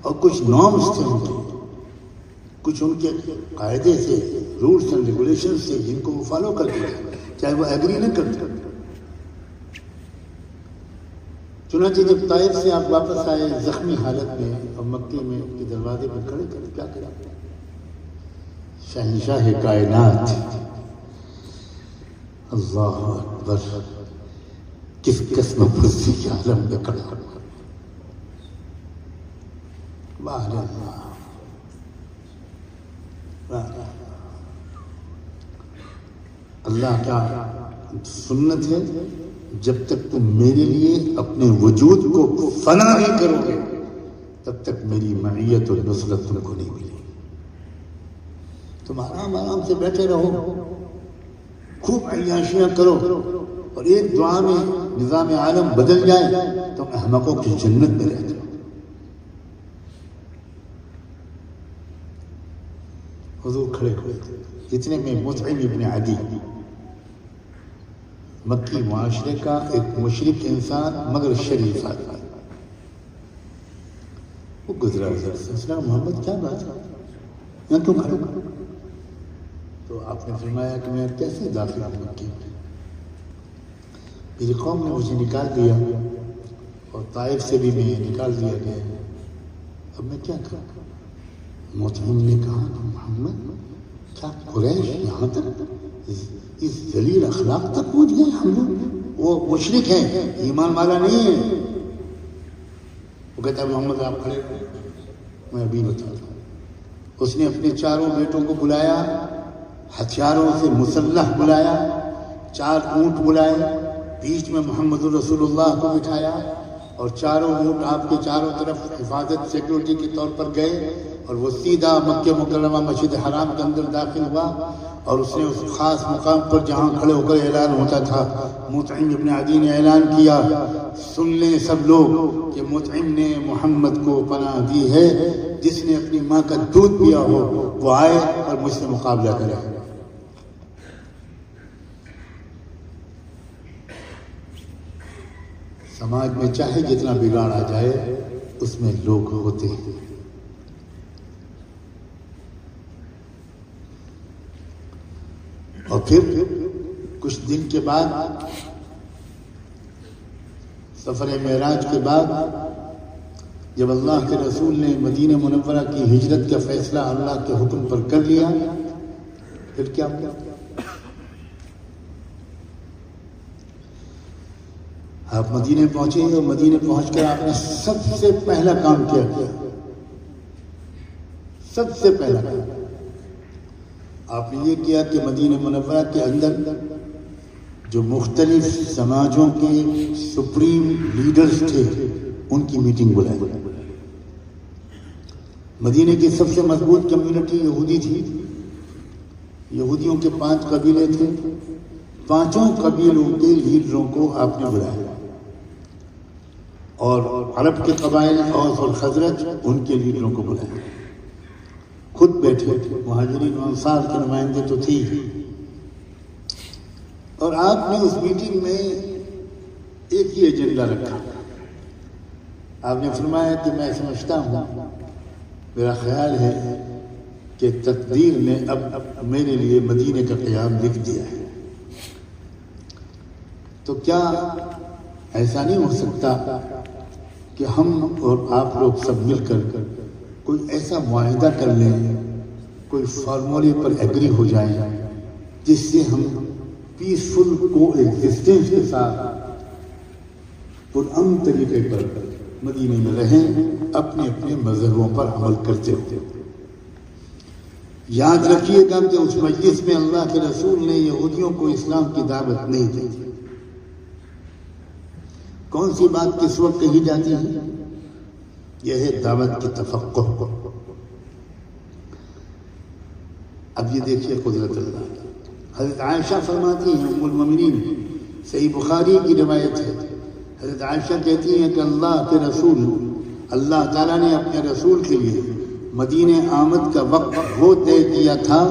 اور کچھ نارمز تھے ان کے، کچھ ان کے قاعدے سے، رولس اینڈ ریگولیشن سے جن کو وہ فالو کرتے تھے، چاہے وہ ایگری نہ کرتے۔ چنانچہ جب طائف سے آپ واپس آئے زخمی حالت میں اور مکے میں کے دروازے پر کھڑے کر کیا کرا؟ شہنشاہ کائنات اللہ اکبر کس قسم پرسی کے عالم میں کھڑا، واہ اللہ، اللہ کا سنت ہے، جب تک تم میرے لیے اپنے وجود کو فنا نہیں کرو گے تب تک میری معیت اور نصرت تم کو نہیں ملے گی۔ تم آرام سے بیٹھے رہو، خوب عیاشیاں کرو اور ایک دعا میں نظام عالم بدل جائے، تم احمقوں کی جنت میں رہتے ہو۔ حضور کھڑے ہوئے تھے، اتنے میں مطعم ابن عدی، مکی معاشرے کا ایک مشرک انسان مگر شریف آدمی، وہ گزرا ادھر سے، اسلام محمد کیا بات ہے یہاں کیوں کھڑے؟ تو آپ نے فرمایا کہ میں کیسے داخل ہوں مکی میں، میری قوم نے مجھے نکال دیا اور طائف سے بھی میں نکال دیا گیا، اب میں کیا کروں؟ مطعم نے کہا کہ محمد کیا قریش یہاں تک اس ذلیل اخلاق تک پہنچ گئے؟ ہم لوگ وہ مشرک ہیں، ایمان والا نہیں ہے۔ وہ کہتا ہے محمد آپ کھڑے، میں ابھی بتاتا ہوں۔ اس نے اپنے چاروں بیٹوں کو بلایا، ہتھیاروں سے مسلح بلایا، 4 اونٹ بلائے، بیچ میں محمد الرسول اللہ کو بٹھایا اور چاروں اونٹ آپ کے چاروں طرف حفاظت سیکورٹی کے طور پر گئے اور وہ سیدھا مکہ مکرمہ مسجد حرام کے اندر داخل ہوا اور اس نے اس خاص مقام پر جہاں کھڑے ہو کر اعلان ہوتا تھا، مطعم ابن عدی نے اعلان کیا، سن لیں سب لوگ کہ مطعم نے محمد کو پناہ دی ہے، جس نے اپنی ماں کا دودھ پیا ہو وہ آئے اور مجھ سے مقابلہ کرے۔ سماج میں چاہے جتنا بگاڑ آ جائے اس میں لوگ ہوتے ہیں۔ اور پھر کچھ دن کے بعد سفر معراج کے بعد جب اللہ کے رسول نے مدینہ منورہ کی ہجرت کا فیصلہ اللہ کے حکم پر کر لیا، پھر کیا ہوا؟ آپ مدینے پہنچے اور مدینے پہنچ کر آپ نے سب سے پہلا کام کیا، سب سے پہلا کام آپ نے یہ کیا کہ مدینہ منورہ کے اندر جو مختلف سماجوں کے سپریم لیڈرز تھے ان کی میٹنگ بلائی۔ مدینہ کی سب سے مضبوط کمیونٹی یہودی تھی، یہودیوں کے 5 قبیلے تھے، 5 قبیلوں کے لیڈروں کو آپ نے بلایا اور عرب کے قبائل اوس اور خزرج ان کے لیڈروں کو بلایا، خود بیٹھے تھے، مہاجرین و انصار کے نمائندے تو تھے ہی، اور آپ نے اس میٹنگ میں ایک ہی ایجنڈا رکھا۔ آپ نے فرمایا کہ میں سمجھتا ہوں، میرا خیال ہے کہ تقدیر نے اب میرے لیے مدینے کا قیام لکھ دیا ہے، تو کیا ایسا نہیں ہو سکتا کہ ہم اور آپ لوگ سب مل کر کوئی ایسا معاہدہ کر لیں، کوئی فارمولے پر ایگری ہو جائیں جس سے ہم پیسفل کو ایگزسٹنس کے ساتھ پرامن طریقے پر مدینے میں رہیں، اپنے اپنے مذہبوں پر عمل کرتے ہوتے۔ یاد رکھیے گا کہ اس مجلس میں اللہ کے رسول نے یہودیوں کو اسلام کی دعوت نہیں دی تھی۔ کون سی بات کس وقت کہی جاتی ہے؟ یہ ہے دعوت کی تفقہ۔ اب یہ دیکھیے قدرت اللہ۔ حضرت عائشہ فرماتی ہیں، ام المؤمنین، صحیح بخاری کی روایت ہے، حضرت عائشہ کہتی ہیں کہ اللہ کے رسول، اللہ تعالیٰ نے اپنے رسول کے لیے مدینے آمد کا وقت وہ طے کیا تھا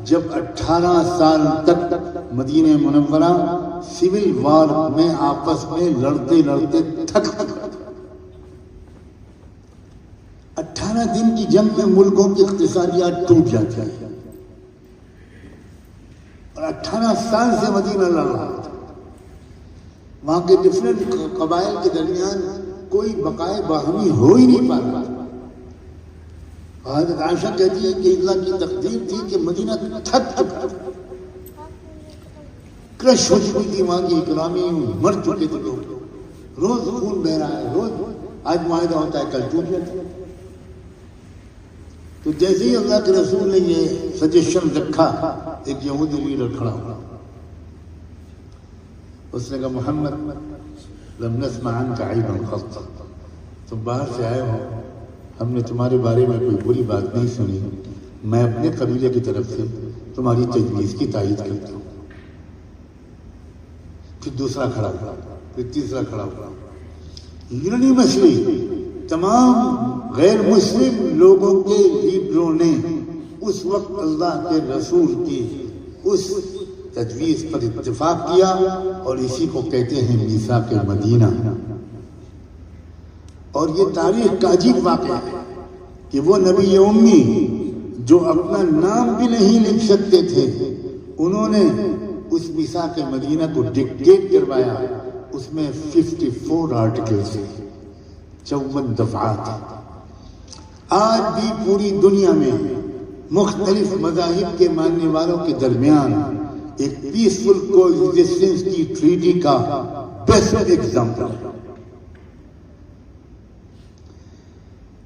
جب 18 سال تک مدینہ منورہ سول وار میں آپس میں لڑتے لڑتے تھک 18 دن کی جنگ میں ملکوں کی اقتصادیات ٹوٹ جاتی ہیں، اور 18 سال سے مدینہ لڑ رہا تھا۔ وہاں کے ڈفرینٹ قبائل کے درمیان کوئی بقائے باہمی ہو ہی نہیں پا رہا تھا۔ حضرت عائشہ کہتی ہے کہ اللہ کی تقدیر تھی کہ مدینہ تھک چکا تھا، کرش ہو چکی تھی، وہاں کی اکرامی مر چکے تھے لوگ، روز خون بہ رہا ہے، روز آج معاہدہ ہوتا ہے کل ٹوٹ جاتا ہے۔ تو جیسے ہی اللہ کے رسول نے یہ سجیشن رکھا، ایک یہودی لیڈر کھڑا ہوا، اس نے کہا محمد لم نسمع عنك عیبا قط، تم باہر سے آئے ہو، ہم نے تمہارے بارے میں کوئی بری بات نہیں سنی، میں اپنے قبیلے کی طرف سے تمہاری تجویز کی تائید کرتا ہوں۔ پھر دوسرا کھڑا ہوا، پھر تیسرا کھڑا ہوا، یونینیمسلی تمام غیر مسلم لوگوں کے لیڈروں نے اس وقت اللہ کے رسول کی اس تجویز پر اتفاق کیا، اور اسی کو کہتے ہیں میثاق مدینہ۔ اور یہ تاریخ کا عجیب واقعہ ہے کہ وہ نبی امی جو اپنا نام بھی نہیں لکھ سکتے تھے، انہوں نے اس میثاق مدینہ کو ڈکٹیٹ کروایا۔ اس میں 54 آرٹیکلز ہیں، 54 دفعات۔ آج بھی پوری دنیا میں مختلف مذاہب کے ماننے والوں کے درمیان ایک پیسفل کو ایگزسٹنس کی ٹریٹی کا بیسٹ ایگزامپل ہے۔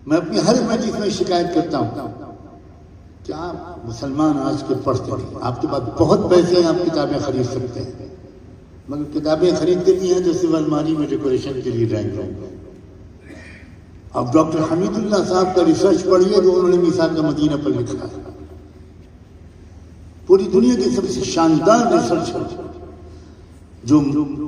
میں اپنی ہر مجلس میں شکایت کرتا ہوں کہ آپ مسلمان آج کے پڑھتے ہیں، آپ کے پاس بہت پیسے ہیں، آپ کتابیں خرید سکتے ہیں، مگر کتابیں خریدتے نہیں ہیں جو صرف الماری میں ڈیکوریشن کے لیے رہیں گے۔ اب ڈاکٹر حمید اللہ صاحب کا ریسرچ پڑھیے جو انہوں نے میثاق مدینہ پر لکھا ہے، پوری دنیا کی سب سے شاندار ریسرچ ہے جو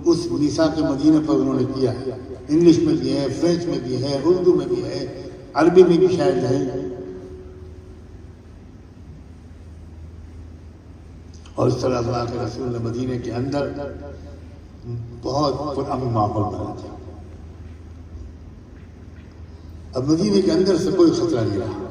اس میثاق مدینہ پر انہوں نے کیا ہے۔ انگلش میں بھی ہے، فرینچ میں بھی ہے، اردو میں بھی ہے، عربی میں بھی شاید ہے۔ اور اس طرح اللہ کے رسول نے مدینے کے اندر بہت پرامن ماحول بنا دیا۔ اب مدینے کے اندر سے کوئی خطرہ نہیں رہا۔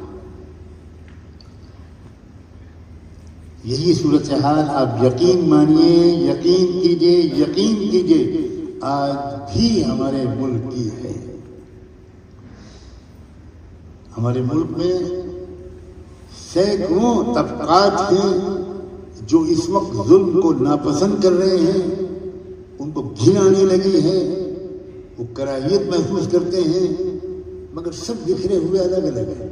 یہی صورتحال آپ یقین مانیے، یقین کیجیے آج بھی ہمارے ملک کی ہے۔ ہمارے ملک میں سینکڑوں طبقات ہیں جو اس وقت ظلم کو ناپسند کر رہے ہیں، ان کو گھن آنے لگی ہے، وہ کراہیت محسوس کرتے ہیں، مگر سب بکھرے ہوئے الگ الگ ہیں۔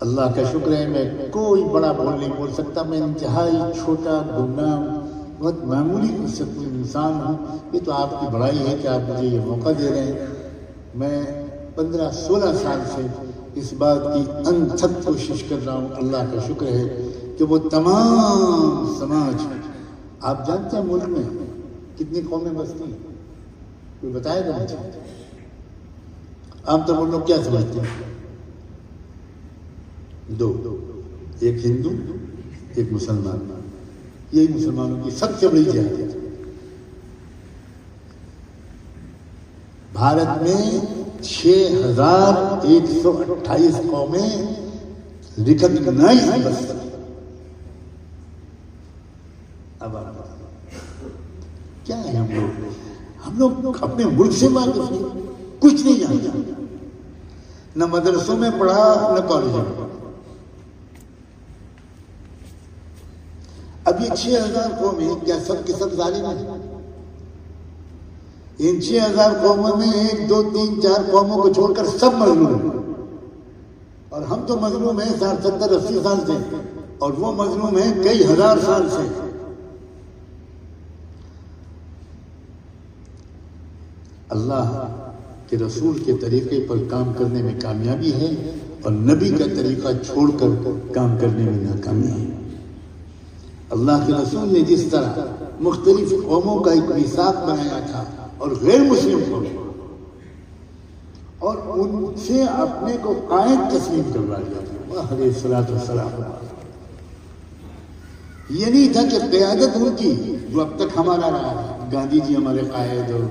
اللہ کا شکر ہے میں کوئی بڑا بول نہیں بول سکتا، میں انتہائی چھوٹا گمنام بہت معمولی انسان ہوں۔ یہ تو آپ کی بڑائی ہے کہ آپ مجھے یہ موقع دے رہے ہیں۔ میں 15-16 سال سے اس بات کی انتھک کوشش کر رہا ہوں، اللہ کا شکر ہے کہ وہ تمام سماج، آپ جانتے ہیں ملک میں کتنی قومیں بستی ہیں؟ کوئی بتائے گا مجھے؟ عام طور پر لوگ کیا سمجھتے ہیں؟ دو، ایک ہندو ایک مسلمان. یہی مسلمانوں کی سب سے بڑی جہاد ہے. بھارت میں 6128 قومیں ریکگنائز بس. اب کیا ہے ہم لوگ اپنے ملک سے واقف نہیں، کچھ نہیں جانتے، نہ مدرسوں میں پڑھا نہ کالجوں میں. اب یہ 6000 قومیں کیا سب کے سب ظالم ہیں؟ ان 6000 قوموں میں 1 2 3 4 قوموں کو چھوڑ کر سب مظلوم ہیں. اور ہم تو مظلوم ہیں 60 70 80 سال سے، اور وہ مظلوم ہیں کئی ہزار سال سے. اللہ کے رسول کے طریقے پر کام کرنے میں کامیابی ہے، اور نبی کا طریقہ چھوڑ کر کام کرنے میں ناکامی ہے. اللہ کے رسول نے جس طرح مختلف قوموں کا ایک میثاق بنایا تھا اور غیر مسلم قوموں، اور ان سے اپنے کو قائد تسلیم کروا دیا تھا علیہ الصلوۃ والسلام. یہ نہیں تھا کہ قیادت ان کی جو اب تک ہمارا رہا ہے، گاندھی جی ہمارے قائد اور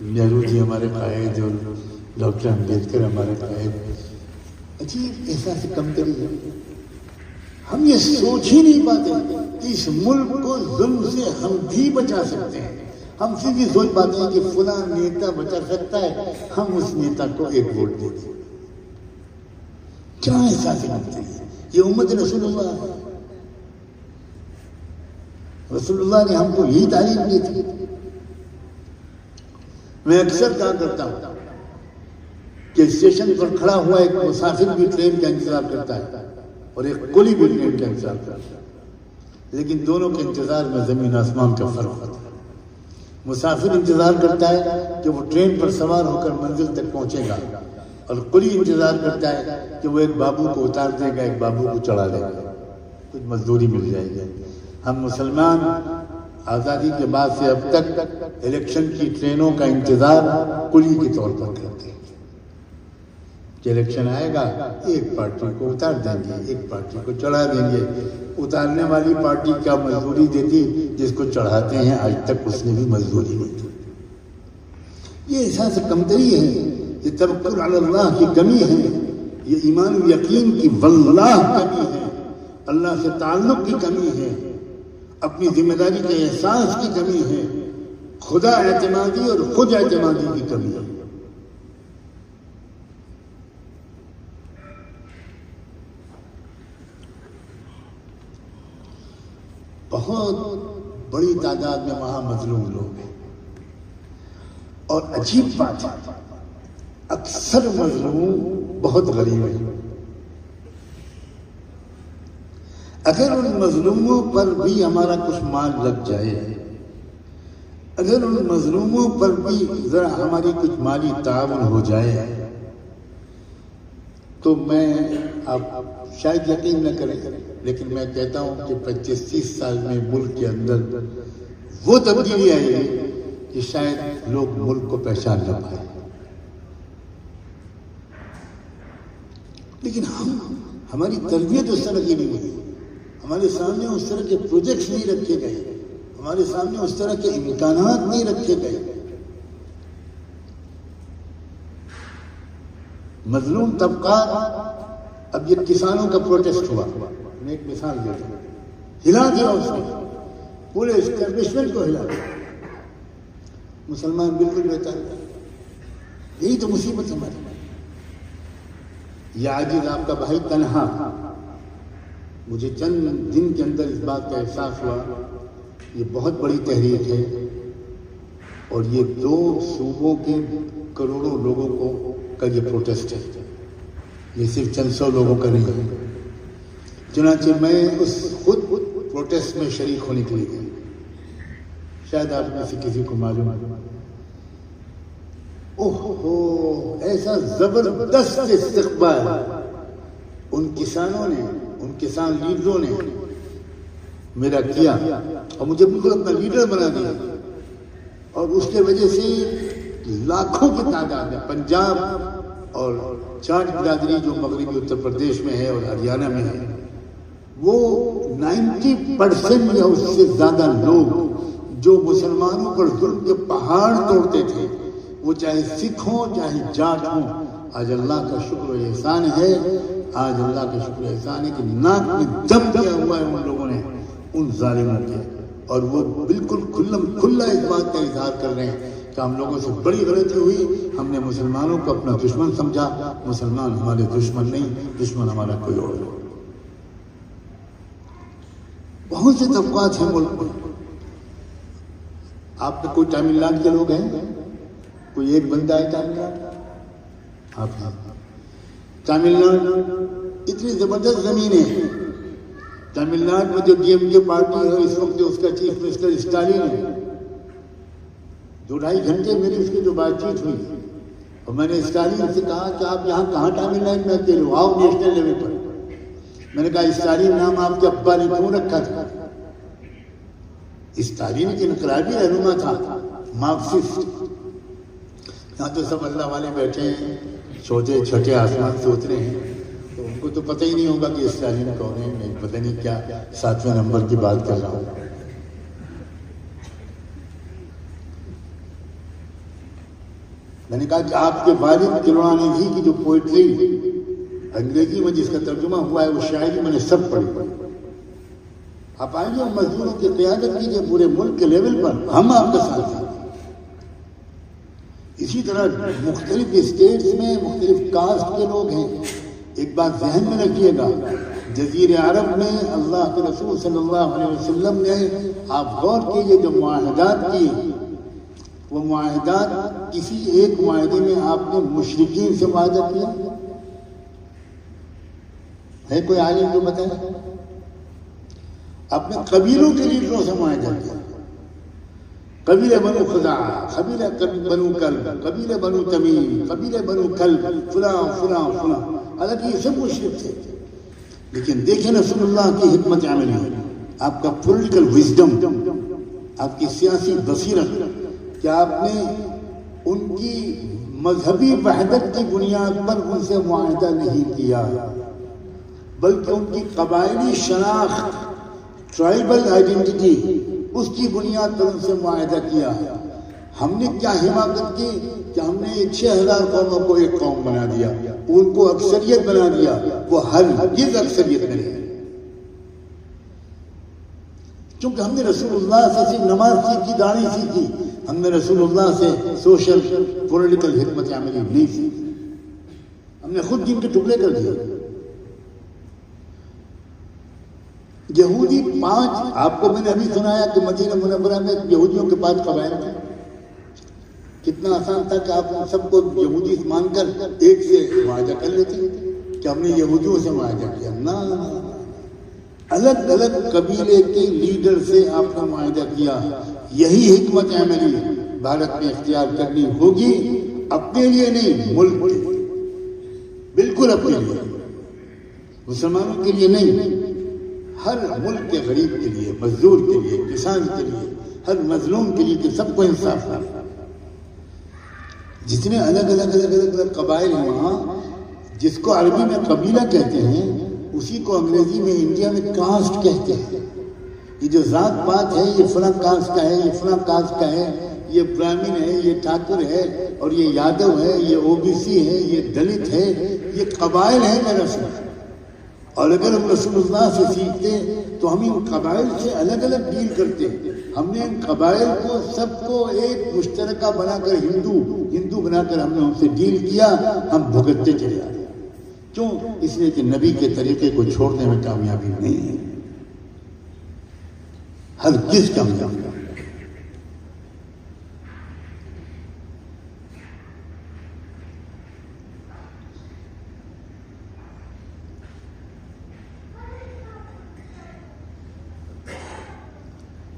نہرو جی ہمارے قائد اور ڈاکٹر امبیڈکر ہمارے قائد. عجیب احساس کمتری ہے. ہم یہ سوچ ہی نہیں پاتے کہ اس ملک کو ظلم سے ہم بھی بچا سکتے ہیں. ہم صرف یہ سوچ پاتے ہیں کہ فلاں نیتا بچا سکتا ہے، ہم اس نیتا کو 1 ووٹ دے دیں. کیا احساس کرتے ہیں؟ یہ امت رسول اللہ ہے. رسول اللہ نے ہم کو یہی تعلیم دی تھی. میں اکثر کہا کرتا ہوں کہ اسٹیشن پر کھڑا ہوا ایک مسافر بھی ٹرین کا انتظار کرتا ہے اور ایک کلی بھی ٹرین کا انتظار کرتا ہے، لیکن دونوں کے انتظار میں زمین آسمان کا فرق ہوتا ہے. مسافر انتظار کرتا ہے کہ وہ ٹرین پر سوار ہو کر منزل تک پہنچے گا، اور کلی انتظار کرتا ہے کہ وہ ایک بابو کو اتار دے گا، ایک بابو کو چڑھا دے گا، کچھ مزدوری مل جائے گی. ہم مسلمان آزادی کے بعد سے اب تک الیکشن کی ٹرینوں کا انتظار کلی کے طور پر کرتے ہیں کہ الیکشن آئے گا، ایک پارٹی کو اتار دیں گے، ایک پارٹی کو چڑھا دیں گے. اتارنے والی پارٹی کیا مزدوری دیتی، جس کو چڑھاتے ہیں آج تک اس نے بھی مزدوری نہیں دی. یہ احساس کمتری ہے، یہ توکل علی اللہ کی کمی ہے، یہ ایمان و یقین کی واللہ کمی ہے، اللہ سے تعلق کی کمی ہے، اپنی ذمہ داری کے احساس کی کمی ہے، خدا اعتمادی اور خود اعتمادی کی کمی ہے. بہت بڑی تعداد میں وہاں مظلوم لوگ ہیں، اور عجیب بات ہے اکثر مظلوم بہت غریب ہیں. اگر ان مظلوموں پر بھی ہمارا کچھ مال لگ جائے، اگر ان مظلوموں پر بھی ذرا ہماری کچھ مالی تعاون ہو جائے، تو میں آپ شاید یقین نہ کریں لیکن میں کہتا ہوں کہ 25-30 سال میں ملک کے اندر وہ تبدیلی آئے گی کہ شاید لوگ ملک کو پہچان نہ پائیں. لیکن ہماری تربیت اس طرح کی نہیں ہوئی، ہمارے سامنے اس طرح کے پروجیکٹس نہیں رکھے گئے، ہمارے سامنے اس طرح کے امکانات نہیں رکھے گئے. مظلوم طبقات، اب یہ کسانوں کا پروٹیسٹ ہوا، میں ایک مثال دیتا ہوں، ہلا دیا اس نے، پورے اسٹیبلشمنٹ کو ہلا دیا. مسلمان بالکل بہتر، یہی تو مصیبت ہماری. یہ عاجز آپ کا بھائی تنہا، مجھے چند دن کے اندر اس بات کا احساس ہوا یہ بہت بڑی تحریک ہے، اور یہ 2 صوبوں کے کروڑوں لوگوں کا یہ پروٹیسٹ ہے، یہ صرف چند 100 لوگوں کا نہیں ہے. چنانچہ میں اس خود پروٹیسٹ میں شریک ہونے کے لیے، شاید آپ میں سے کسی کو معلوم ہے، اوہ ایسا زبردست استقبال ان کسانوں نے، ان کسان لیڈروں نے میرا کیا اور مجھے بالکل اپنا لیڈر بنا دیا، اور اس کے وجہ سے لاکھوں کی تعداد میں پنجاب اور جاٹ برادری جو مغربی اتر پردیش میں ہے اور ہریانہ میں ہے، وہ 90% یا اس سے زیادہ لوگ جو مسلمانوں پر ظلم کے پہاڑ توڑتے تھے، وہ چاہے سکھ ہوں چاہے جاٹ ہوں، آج اللہ کا شکر و احسان ہے، آج اللہ کا شکر و احسان ہے کہ ناک میں دم کیا ہوا ہے ان لوگوں نے ان ظالموں کے، اور وہ بالکل کھلا اس بات کا اظہار کر رہے ہیں کہ ہم لوگوں سے بڑی غلطی ہوئی، ہم نے مسلمانوں کو اپنا دشمن سمجھا، مسلمان ہمارے دشمن نہیں، دشمن ہمارا کوئی اور ہے۔ بہت سے طبقات ہیں ملک میں، آپ میں کوئی تامل ناڈو کے لوگ ہیں، کوئی ایک بندہ ہے تامل ناڈو؟ آپ تامل ناڈو اتنی زبردست زمین ہے، تامل ناڈو میں جو ڈی ایم کے پارٹی ہے اس وقت جو اس کا چیف منسٹر اسٹالن ہے، 2-2.5 گھنٹے میری اس کی جو بات چیت ہوئی، اور میں نے اسٹالن سے کہا کہ آپ یہاں کہاں تامل ناڈو میں اکیلے ہو، آؤ نیشنل لیول پر۔ میں نے کہا اسٹالن نام آپ کے ابا نے کیوں رکھا تھا؟ اسٹالن ایک انقلابی رہنما تھا، مارکسسٹ۔ یہاں تو سب اللہ والے بیٹھے ہیں، چھوٹے چھٹے آسمان سوچ رہے ہیں، تو ان کو تو پتہ ہی نہیں ہوگا کہ اسٹالن کون ہے۔ میں پتہ نہیں کیا 7ویں نمبر کی بات کر رہا ہوں۔ میں نے کہا کہ آپ کے والد کروناندھی کی جو پوئٹری انگریزی میں جس کا ترجمہ ہوا ہے وہ شاعری میں نے سب پڑھی۔ آپ آئیے اور مزدوروں کی قیادت کیجیے پورے ملک کے لیول پر، ہم آپ کے ساتھ ہیں۔ اسی طرح مختلف اسٹیٹس میں مختلف کاسٹ کے لوگ ہیں۔ ایک بات ذہن میں رکھیے گا، جزیرہ عرب میں اللہ کے رسول صلی اللہ علیہ وسلم نے، آپ غور کیجیے، جو معاہدات کیے وہ معاہدات، کسی ایک معاہدے میں آپ نے مشرکین سے معاہدہ کیا ہے؟ کوئی عالم جو بتائے؟ اپنے قبیلوں کے لیڈروں سے معاہدہ کیا، قبیلہ بنو خزاعہ، قبیلہ بنو کلب، قبیلہ بنو تمیم، قبیلہ بنو کلب، فلاں فلاں فلاں، حالانکہ یہ سب مشرک تھے۔ لیکن دیکھیں رسول اللہ کی حکمت عملی، آپ کا پولیٹیکل وزڈم، آپ کی سیاسی بصیرت، کہ آپ نے ان کی مذہبی وحدت کی بنیاد پر ان سے معاہدہ نہیں کیا، بلکہ ان کی قبائلی شناخت، ٹرائبل آئیڈینٹی، اس کی بنیاد پر ان سے معاہدہ کیا۔ ہم نے کیا حماقت کی کہ ہم نے 6000 قوموں کو ایک قوم بنا دیا، ان کو اکثریت بنا دیا، وہ ہرگز اکثریت میں نہیں۔ چونکہ ہم نے رسول اللہ سے صرف نماز سیکھی، داڑھی سیکھی، ہم نے رسول اللہ سے سوشل پولیٹیکل حکمت عملی نہیں سیکھی، ہم نے خود دین کے ٹکڑے کر دیے۔ یہودی 5، آپ کو میں نے ابھی سنایا کہ مدینہ منورہ میں یہودیوں کے 5 قبائل تھے۔ کتنا آسان تھا کہ آپ سب کو یہودی مان کر ایک سے معاہدہ کر لیتے کہ ہم نے یہودیوں سے معاہدہ کیا۔ نہ، الگ الگ قبیلے کے لیڈر سے آپ نے معاہدہ کیا۔ یہی حکمت عملی بھارت میں اختیار کرنی ہوگی، اپنے لیے نہیں، ملک کے، بالکل اپنے لیے، مسلمانوں کے لیے نہیں، ہر ملک کے غریب کے لیے، مزدور کے لیے، کسان کے لیے، ہر مظلوم کے لیے، کہ سب کو انصاف ہو۔ جتنے الگ الگ قبائل ہیں وہاں، جس کو عربی میں قبیلہ کہتے ہیں، اسی کو انگریزی میں انڈیا میں کاسٹ کہتے ہیں۔ یہ جو ذات پات ہے، یہ فلاں کاسٹ کا ہے، یہ فلاں کاسٹ کا ہے، یہ برہمن ہے، یہ ٹھاکر ہے، اور یہ یادو ہے، یہ OBC ہے، یہ دلت ہے، یہ قبائل ہیں میرا ساتھ۔ اور اگر ہم رسول اللہ سے سیکھتے تو ہم ان قبائل سے الگ الگ ڈیل کرتے۔ ہم نے ان قبائل کو سب کو ایک مشترکہ بنا کر ہندو بنا کر ہم نے ان سے ڈیل کیا، ہم بھگتتے چلے آئے۔ کیوں؟ اس لیے کہ نبی کے طریقے کو چھوڑنے میں کامیابی نہیں ہے، ہرگز کامیابی نہیں۔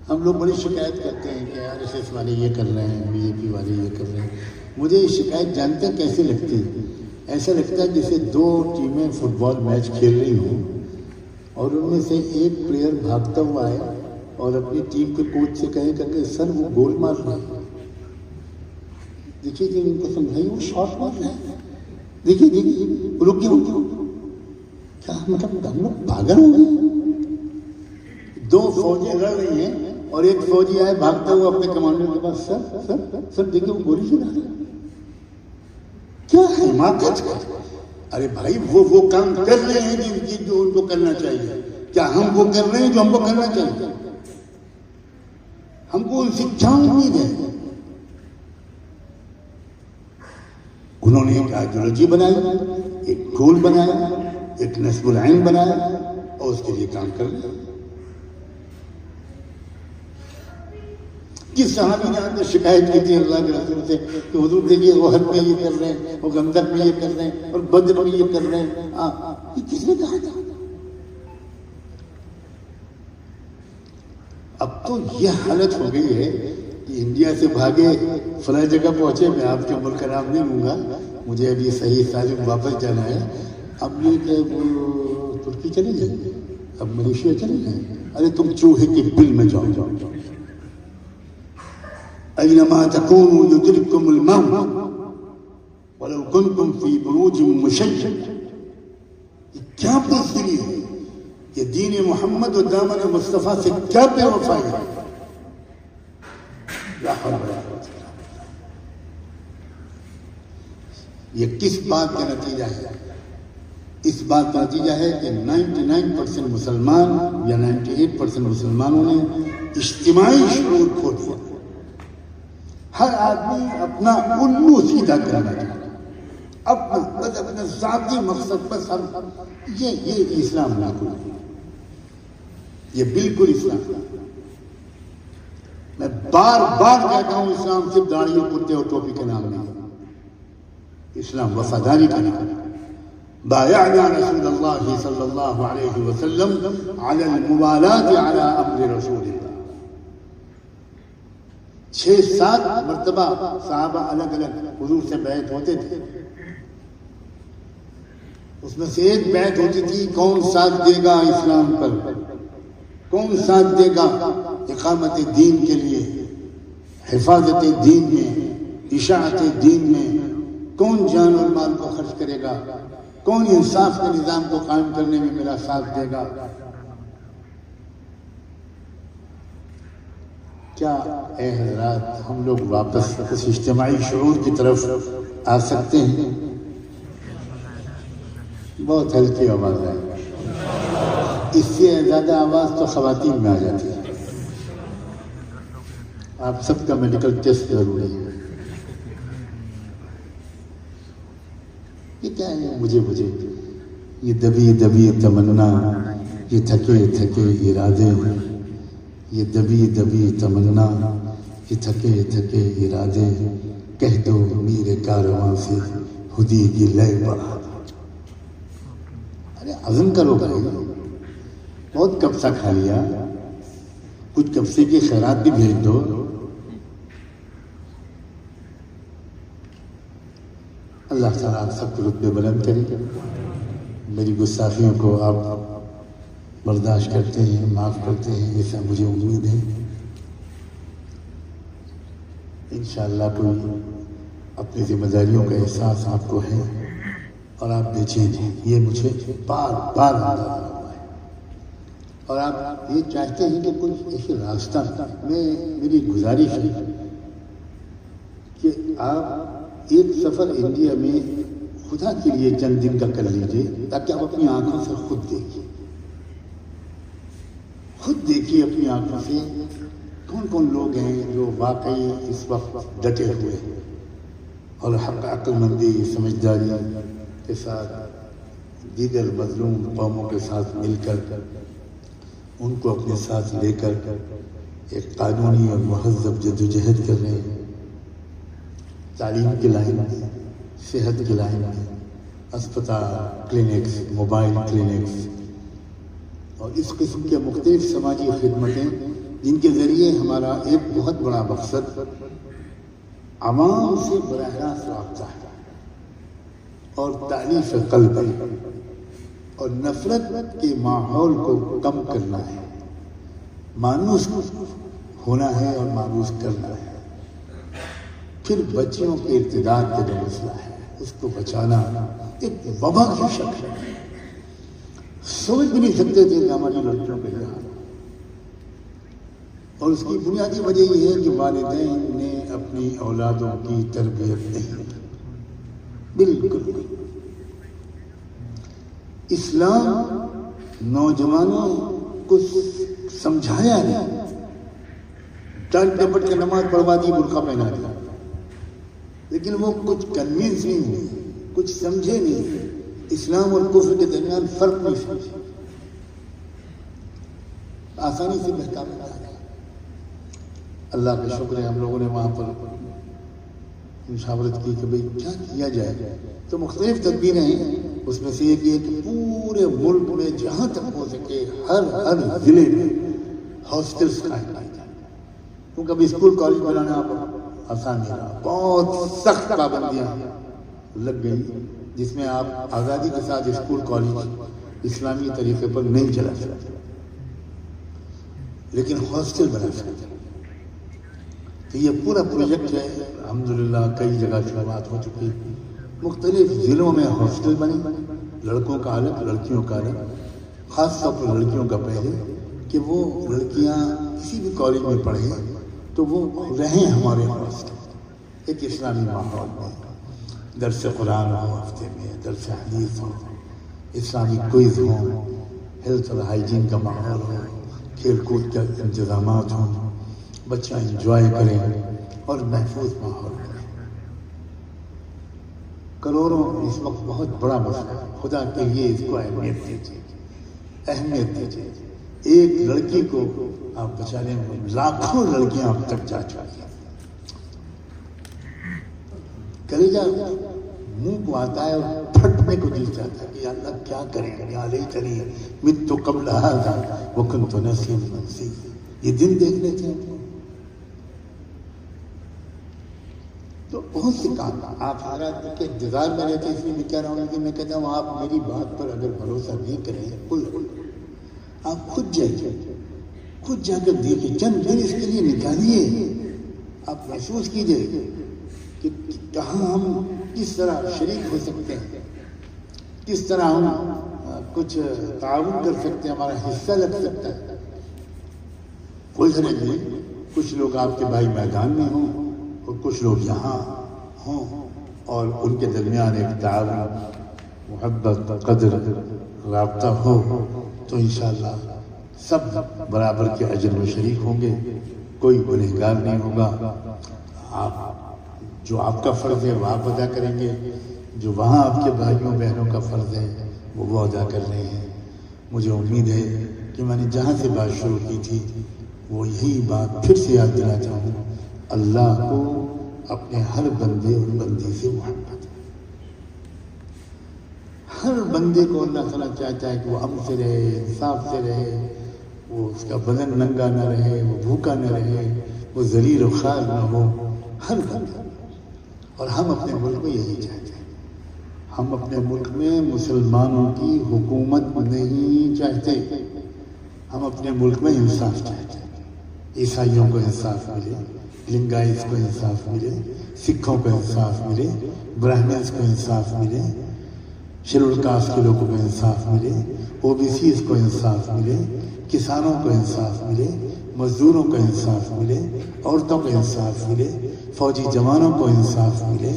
ہم لوگ بڑی شکایت کرتے ہیں کہ RSS والے یہ کر رہے ہیں، BJP والے یہ کر رہے ہیں۔ مجھے یہ شکایت جانتے کیسے لگتی ہے؟ ایسا لگتا ہے جیسے 2 ٹیمیں فٹ بال میچ کھیل رہی ہوں، اور ان میں سے ایک پلیئر بھاگتا ہوا ہے اور اپنی ٹیم کے کوچ سے کہے کہ سر وہ گول مار رہے ہیں. دیکھیے ان کو سمجھائیے وہ شاٹ مار رہے ہیں. دیکھیے رک گیا. کیا مطلب ہم لوگ پاگل ہو گئے؟ دو فوجیں لڑ رہی ہیں اور ایک فوجی آئے بھاگتا ہوا اپنے کمانڈر کے پاس، سر دیکھیے وہ گولی چلا رہے ہیں. کیا حماقت! ارے بھائی وہ کام کر رہے ہیں جو ان کو کرنا چاہیے. کیا ہم وہ کر رہے ہیں جو ہم کو کرنا چاہیے؟ ہم کو ان سے کیا امید ہے؟ انہوں نے ایک آئیڈیالوجی بنائی، ایک گول بنایا، ایک نصب العین بنایا اور اس کے لیے کام کر رہے ہیں. کس صحابی نے آج شکایت کی تھی اللہ کے رسول سے کہ حضور دیکھیے وہ حد میں یہ کر رہے ہیں، وہ گندر میں یہ کر رہے ہیں اور بدر میں یہ کر رہے ہیں. یہ کس نے کہا تھا؟ اب تو یہ حالت ہو گئی ہے کہ انڈیا سے بھاگے فلاں جگہ پہنچے. میں آپ کے ملک کا نام نہیں لوں گا، مجھے ابھی صحیح سالم واپس جانا ہے. اب یہ کہ ترکی چلے جائیں، اب ملیشیا چلے جائیں. ارے تم چوہے کے بل میں جاؤ. اینما تکونوا یدرککم الموت ولو کنتم فی بروج مشیدہ. یہ کیا بزدلی ہے؟ یہ دین محمد و دامن مصطفیٰ سے کیا بے وفائی ہے؟ یہ کس بات کا نتیجہ ہے؟ اس بات کا نتیجہ ہے کہ 99% مسلمان یا 98% مسلمانوں نے اجتماعی شعور کھو دیا. ہر آدمی اپنا الو سیدھا کرنا چاہتا، اپنا ذاتی مقصد بس. ہم یہ اسلام بالکل، یہ بالکل اسلام. میں بار بار کہتا ہوں اسلام صرف داڑھی اور کرتے اور ٹوپی کا نام نہیں. اسلام وفاداری کا نام. بایعنا رسول اللہ صلی اللہ علیہ وسلم علی الموالات علی امر رسول اللہ. 6-7 مرتبہ صحابہ الگ الگ حضور سے بیعت ہوتے تھے. اس میں سے ایک بیعت ہوتی تھی کون ساتھ دے گا اسلام پر، کون ساتھ دے گا اقامت دین کے لیے، حفاظت دین میں، اشاعت دین میں، کون جان اور مال کو خرچ کرے گا، کون انصاف کے نظام کو قائم کرنے میں میرا ساتھ دے گا. کیا اے حضرات ہم لوگ واپس اس اجتماعی شعور کی طرف آ سکتے ہیں؟ بہت ہلکی آواز ہے، اس سے زیادہ آواز تو خواتین میں آ جاتی ہے. آپ سب کا میڈیکل ٹیسٹ ضروری ہے. یہ کیا ہے؟ مجھے یہ دبی تمنا، یہ تھکے ارادے، یہ دبی تمنا، یہ تھکے ارادے، کہہ دو میرے کارواں سے خودی کی لے بڑھا دو. ارے عزم کرو بھائی، بہت کبسہ کھا لیا، کچھ کبسے کی خیرات بھی بھیج دو. اللہ تعالیٰ آپ سب کو رتبے بلند کرے. میری گستاخیوں کو آپ برداشت کرتے ہیں، معاف کرتے ہیں، ایسا مجھے امید ہے. انشاءاللہ کوئی اپنی ذمہ داریوں کا احساس آپ کو ہے اور آپ بے چین ہیں، یہ مجھے بار بار اندازہ ہوا ہے. اور آپ یہ چاہتے ہیں کہ کوئی ایسے راستہ، میری گزارش ہے کہ آپ ایک سفر انڈیا میں خدا کے لیے چند دن کا کر لیجئے تاکہ آپ اپنی آنکھوں سے خود دیکھیے اپنی آنکھوں سے کون کون لوگ ہیں جو واقعی اس وقت ڈٹے ہوئے ہیں اور حق عقل مندی سمجھداری کے ساتھ دیگر مظلوم قوموں کے ساتھ مل کر ان کو اپنے ساتھ لے کر ایک قانونی اور مہذب جدوجہد کر رہے ہیں. تعلیم کی لائن میں، صحت کی لائن میں، اسپتال، کلینکس، موبائل کلینکس اور اس قسم کے مختلف سماجی خدمتیں جن کے ذریعے ہمارا ایک بہت بڑا مقصد عوام سے براہ راست رابطہ ہے اور تألیف قلب ہے. اور نفرت کے ماحول کو کم کرنا ہے، مانوس ہونا ہے اور مانوس کرنا ہے۔ پھر بچیوں کے ارتداد کا جو مسئلہ ہے اس کو بچانا ایک وبا کی شکل ہے۔ سمجھ بھی نہیں سکتے تھے کہ ہماری لڑکیوں کے یہاں، اور اس کی بنیادی وجہ یہ ہے کہ والدین نے اپنی اولادوں کی تربیت نہیں کی، بالکل۔ اسلام نوجوانوں کو سمجھایا نہیں، ڈانٹ ڈپٹ کے نماز پڑھوا دی، برقع پہنا دیا، لیکن وہ کچھ کنوینس نہیں ہوئے، کچھ سمجھے نہیں، اسلام اور کفر کے درمیان فرق نہیں سمجھے، آسانی سے بہکا بنا دیا۔ اللہ کا شکر ہے ہم لوگوں نے وہاں پر مشاورت کی کہ بھئی کیا کیا جائے، تو مختلف تدبیریں ہیں۔ اس میں سے ایک یہ کہ پورے ملک میں جہاں تک ہو سکے ہر ضلع میں ہاسٹلس قائم کیے جائیں، کیونکہ ابھی اسکول کالج بنانا آسان نہیں رہا، بہت سخت پابندیاں لگ گئی، جس میں آپ آزادی کے ساتھ اسکول کالج اسلامی طریقے پر نہیں چلا سکتے، لیکن ہاسٹل بنا سکتے۔ تو یہ پورا پروجیکٹ ہے، الحمدللہ کئی جگہ شروعات ہو چکی، مختلف ضلعوں میں ہاسٹل بنے، لڑکوں کا الگ لڑکیوں کا الگ، خاص طور پر لڑکیوں کا پہلے کہ وہ لڑکیاں کسی بھی کالج میں پڑھیں تو وہ رہیں ہمارے ہاسٹل، ایک اسلامی ماحول میں، درس قرآن ہو ہفتے میں، درس حدیث ہو، اسلامی کوئز ہو، ہیلتھ اور ہائیجین کا ماحول ہو، کھیل کود کے انتظامات ہوں، بچہ انجوائے کریں اور محفوظ ماحول کریں۔ کروڑوں اس وقت بہت بڑا مسئلہ ہے، خدا کے لیے اس کو اہمیت دیجیے، اہمیت دیجیے۔ ایک لڑکی کو آپ بچانے میں لاکھوں لڑکیاں اب تک جا چکی ہیں، کلیجہ منہ کو آتا ہے اور پھٹنے کو دل چاہتا ہے کہ اللہ کیا کریں، یا لیتنی مت قبل ھذا وکنت نسیا منسیا، یہ دن دیکھنے تھے تو بہت سے کام آپ حالات کے انتظار میں رہتے، اس لیے میں کہہ رہا ہوں کہ میں کہتا ہوں آپ میری بات پر اگر بھروسہ نہیں کریں، آپ خود جائیے، خود جا کر دیکھیں، چند دن اس کے لیے نکالیے، آپ محسوس کیجیے کہ کہاں ہم کس طرح شریک ہو سکتے ہیں، کس طرح ہم کچھ تعاون کر سکتے ہیں، ہمارا حصہ لگ سکتا ہے۔ کوئی حرج نہیں، کچھ لوگ آپ کے بھائی میدان میں ہوں اور کچھ لوگ یہاں ہوں، اور ان کے درمیان ایک تعاون، محبت، قدر، رابطہ ہو تو انشاءاللہ سب برابر کے اجر میں شریک ہوں گے، کوئی گنہگار نہیں ہوگا۔ جو آپ کا فرض ہے وہ آپ ادا کریں گے، جو وہاں آپ کے بھائیوں بہنوں کا فرض ہے وہ ادا کر رہے ہیں۔ مجھے امید ہے کہ میں نے جہاں سے بات شروع کی تھی وہ یہی بات پھر سے یاد دلاتا ہوں، اللہ کو اپنے ہر بندے اور بندی سے محبت ہے، ہر بندے کو اللہ تعالیٰ چاہتا ہے کہ وہ امن سے رہے، انصاف سے رہے، وہ اس کا بدن ننگا نہ رہے، وہ بھوکا نہ رہے، وہ ذلیل و خوار نہ ہو، ہر بندہ۔ اور ہم اپنے ملک میں یہی چاہتے ہیں، ہم اپنے ملک میں مسلمانوں کی حکومت نہیں چاہتے، ہم اپنے ملک میں انصاف چاہتے ہیں، عیسائیوں کو انصاف ملے، لنگائز کو انصاف ملے، سکھوں کو انصاف ملے، برہمنز کو انصاف ملے، شیڈول کاسٹ کے لوگوں کو انصاف ملے، او بی سیز کو انصاف ملے، کسانوں کو انصاف ملے، مزدوروں کو انصاف ملے، عورتوں کو انصاف ملے، فوجی جوانوں کو انصاف ملے،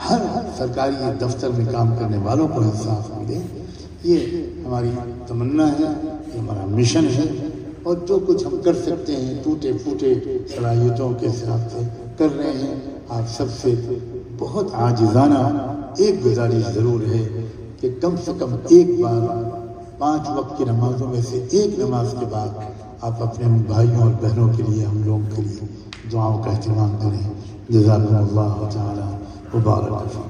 ہر سرکاری دفتر میں کام کرنے والوں کو انصاف ملے۔ یہ ہماری تمنا ہے، یہ ہمارا مشن ہے، اور جو کچھ ہم کر سکتے ہیں ٹوٹے پھوٹے صلاحیتوں کے حساب سے کر رہے ہیں۔ آپ سب سے بہت عاجزانہ ایک گزارش ضرور ہے کہ کم سے کم ایک بار 5 وقت کی نمازوں میں سے ایک نماز کے بعد آپ اپنے بھائیوں اور بہنوں کے لیے، ہم لوگوں کے لیے دعاؤں کا اہتمام کریں۔ جزاکم اللہ تعالی وبارک فیکم۔